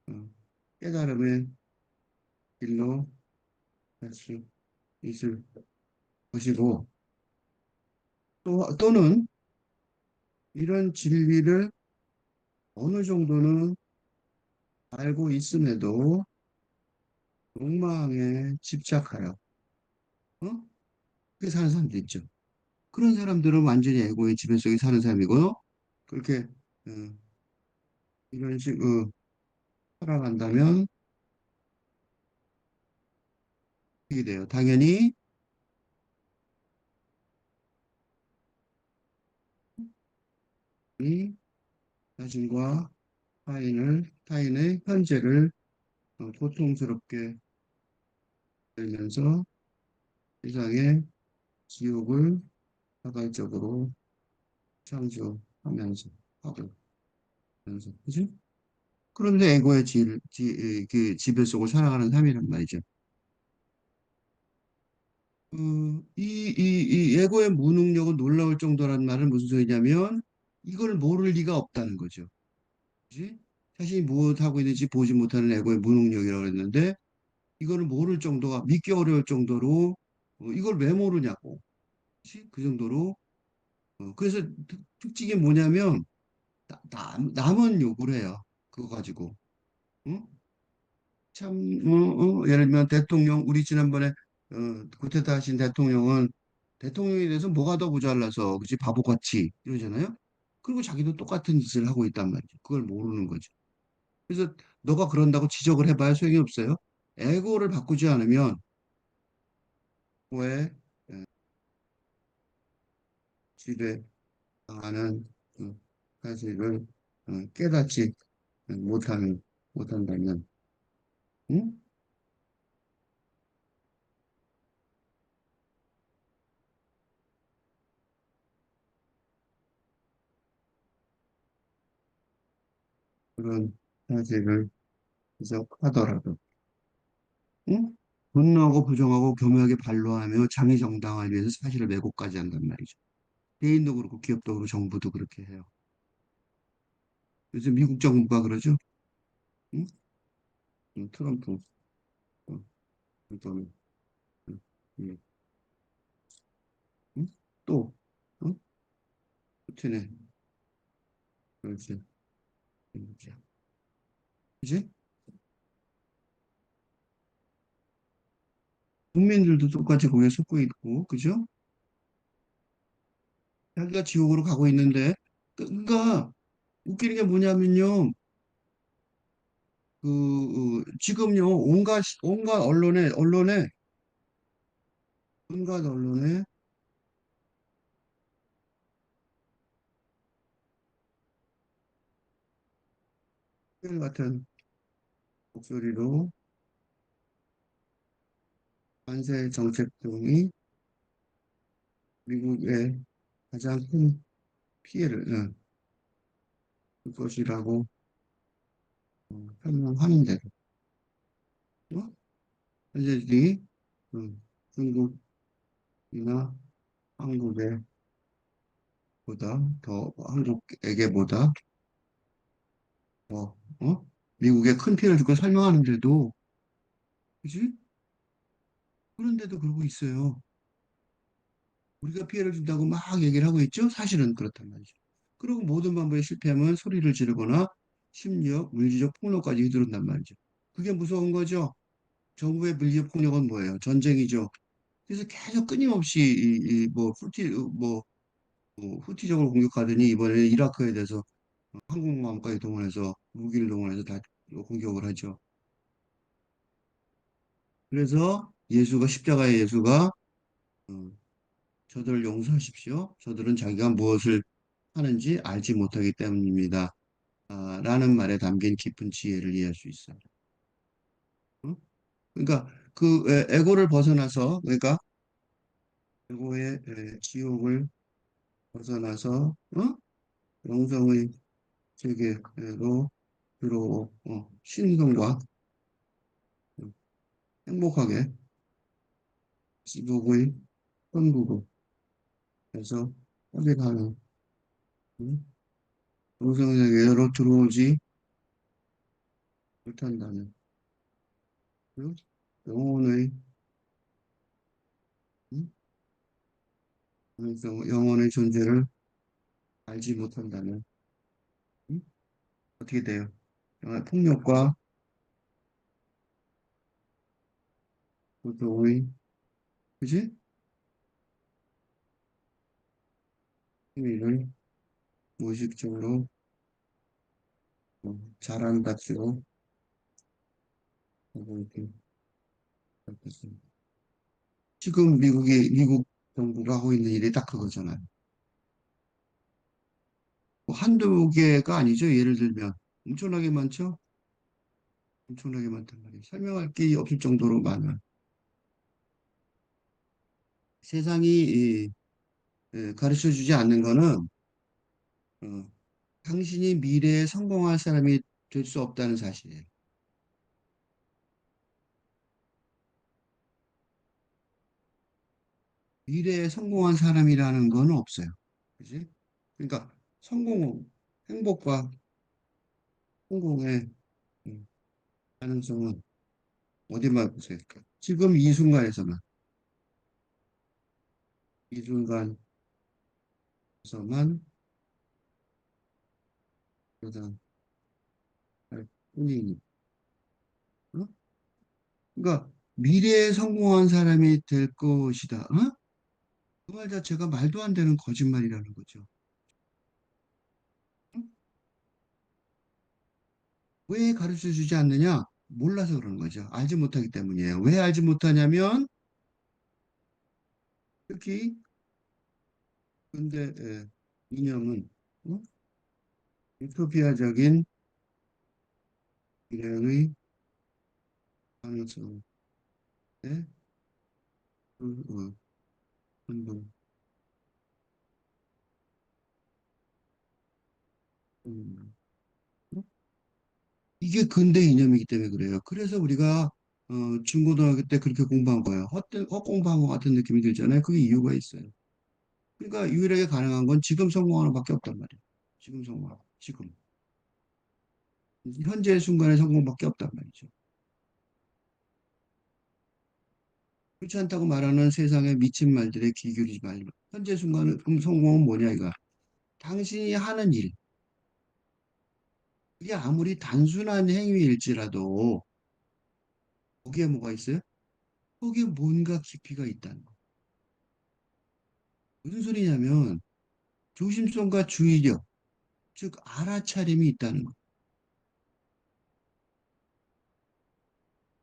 어, 깨달음의 길로 갈 수 있을 것이고, 또는 이런 진리를 어느 정도는 알고 있음에도 욕망에 집착하여, 어? 그렇게 사는 사람도 있죠. 그런 사람들은 완전히 에고의 지배 속에 사는 사람이고요. 그렇게 어, 이런 식으로 살아간다면 어떻게 돼요? 당연히 이 자신과 타인의 현재를 고통스럽게 들면서 세상의 지옥을 자발적으로 창조하면서 하고 면서 그죠? 그런데 에고의 그 지배 속을 살아가는 삶이란 말이죠. 이 에고의 무능력은 놀라울 정도란 말은 무슨 소리냐면 이걸 모를 리가 없다는 거죠. 그지? 자신이 무엇하고 있는지 보지 못하는 에고의 무능력이라고 했는데 이거를 모를 정도가 믿기 어려울 정도로 이걸 왜 모르냐고. 그치? 그 정도로 그래서 특징이 뭐냐면 남은 욕을 해요. 그거 가지고. 응? 참, 예를 들면 대통령, 우리 지난번에 쿠데타 하신 대통령은 대통령에 대해서 뭐가 더 모자라서, 그치, 바보같이 이러잖아요. 그리고 자기도 똑같은 짓을 하고 있단 말이죠. 그걸 모르는 거죠. 그래서 너가 그런다고 지적을 해봐야 소용이 없어요. 에고를 바꾸지 않으면 왜 집에 당하는 그 사실을 깨닫지 못한다면, 응? 그런 사실을 지적하더라도 응? 분노하고 부정하고 교묘하게 반론하며 장애 정당화를 위해서 사실을 왜곡까지 한단 말이죠. 개인도 그렇고 기업도 그렇고 정부도 그렇게 해요. 요즘 미국 정부가 그러죠. 응? 트럼프, 어, 그다음에 응? 응? 응? 또, 응? 푸틴의 그렇지, 그렇지. 그지? 국민들도 똑같이 거기에 속고 있고, 그죠? 자기가 지옥으로 가고 있는데, 그러니까 웃기는 게 뭐냐면요, 지금요 온갖 언론에 같은 목소리로 관세 정책 등이 미국의 가장 큰 피해를 줄 것이라고 설명하는데도 어? 현재들이 중국이나 한국에 한국에게보다 더 미국에 큰 피해를 줄 걸 설명하는데도 그지? 그런데도 그러고 있어요. 우리가 피해를 준다고 막 얘기를 하고 있죠? 사실은 그렇단 말이죠. 그리고 모든 방법에 실패하면 소리를 지르거나 심지어 물리적 폭로까지 휘두른단 말이죠. 그게 무서운 거죠. 정부의 물리적 폭력은 뭐예요? 전쟁이죠. 그래서 계속 끊임없이 후티적으로 공격하더니 이번에 이라크에 대해서 항공모함까지 동원해서 무기를 동원해서 다 공격을 하죠. 그래서 십자가의 예수가 어, 저들을 용서하십시오. 저들은 자기가 무엇을 하는지 알지 못하기 때문입니다. 라는 말에 담긴 깊은 지혜를 이해할 수 있어요. 어? 그러니까 에고를 벗어나서 그러니까 에고의 지옥을 벗어나서 영성의 세계로 들어오 신성과 어, 행복하게 지옥의 천국에서 살아가는 영성의 세계로 들어오지 못한다는 응? 영혼의 응? 영혼의 존재를 알지 못한다면 응? 어떻게 돼요? 폭력과 고통의 그지? 행위를 무의식적으로 잘한답시고 하고 이렇게 밝혔습니다. 지금 미국 정부가 하고 있는 일이 딱 그거잖아요. 뭐 한두 개가 아니죠. 예를 들면 엄청나게 많죠. 엄청나게 많단 말이에요. 설명할 게 없을 정도로 많은 세상이 가르쳐 주지 않는 거는 어, 당신이 미래에 성공할 사람이 될 수 없다는 사실이에요. 미래에 성공한 사람이라는 건 없어요. 그지? 그러니까 성공, 행복과 성공의 음, 가능성은 어디만 보세요. 지금 이 순간에서만, 이 순간에서만 가장 할 뿐이니. 어? 그러니까 미래에 성공한 사람이 될 것이다. 어? 그 말 자체가 말도 안 되는 거짓말이라는 거죠. 어? 왜 가르쳐 주지 않느냐? 몰라서 그러는 거죠. 알지 못하기 때문이에요. 왜 알지 못하냐면 특히 근대 이념은 어? 유토피아적인 미래의 가능성에 한번 음, 어? 이게 근대 이념이기 때문에 그래요. 그래서 우리가 중고등학교 때 그렇게 공부한 거예요. 헛공부한 것 같은 느낌이 들잖아요. 그게 이유가 있어요. 그러니까 유일하게 가능한 건 지금 성공하는 밖에 없단 말이에요. 지금 성공하고 지금 현재 순간의 성공밖에 없단 말이죠. 그렇지 않다고 말하는 세상의 미친 말들에 귀 기울이지 말라. 현재 순간의 그럼 성공은 뭐냐 이거. 당신이 하는 일, 그게 아무리 단순한 행위일지라도 거기에 뭐가 있어요? 거기에 뭔가 깊이가 있다는 거. 무슨 소리냐면 조심성과 주의력, 즉 알아차림이 있다는 거.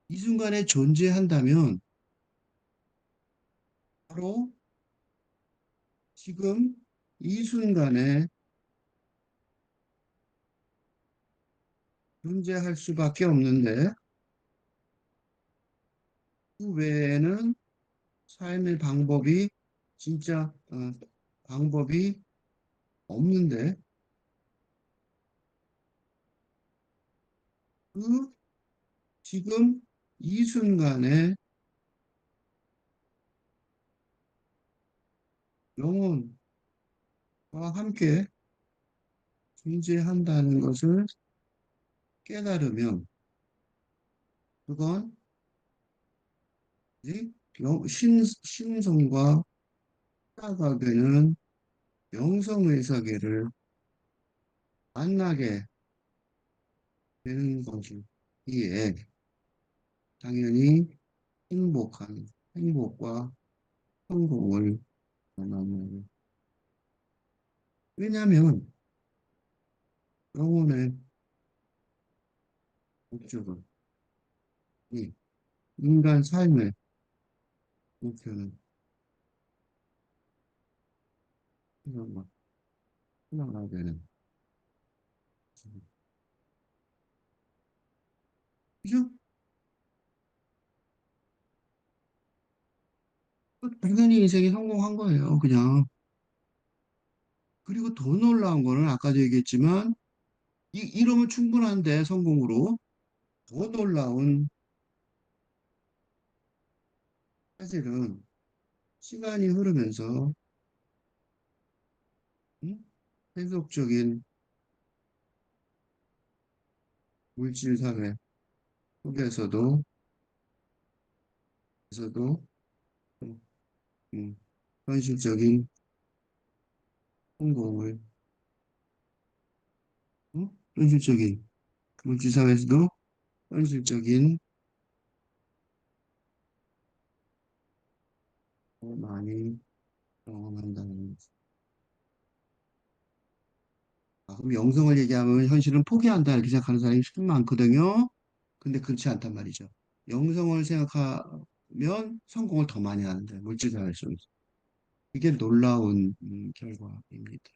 이 순간에 존재한다면 바로 지금 이 순간에 존재할 수밖에 없는데 그 외에는 삶의 방법이 진짜 방법이 없는데 그 지금 이 순간에 영혼과 함께 존재한다는 것을 깨달으면 그건 이제 신성과 살아가게는 영성의사계를 만나게 되는 것이기에 당연히 행복과 성공을 원하는 왜냐하면 영혼의 목적은 이 인간 삶의 목표는 생각만 생각하게 되는 그죠? 당연히 인생이 성공한 거예요 그냥 그리고 더 놀라운 거는 아까도 얘기했지만 이러면 충분한데 성공으로 더 놀라운 사실은 시간이 흐르면서 음? 세속적인 물질 사회 속에서도 음, 음, 현실적인 성공을 현실적인 물질 사회에서도 현실적인 많이 경험한다는 거죠. 영성을 얘기하면 현실은 포기한다 이렇게 생각하는 사람이 참 많거든요. 근데 그렇지 않단 말이죠. 영성을 생각하면 성공을 더 많이 하는데 물질생활 속에서. 이게 놀라운 결과입니다.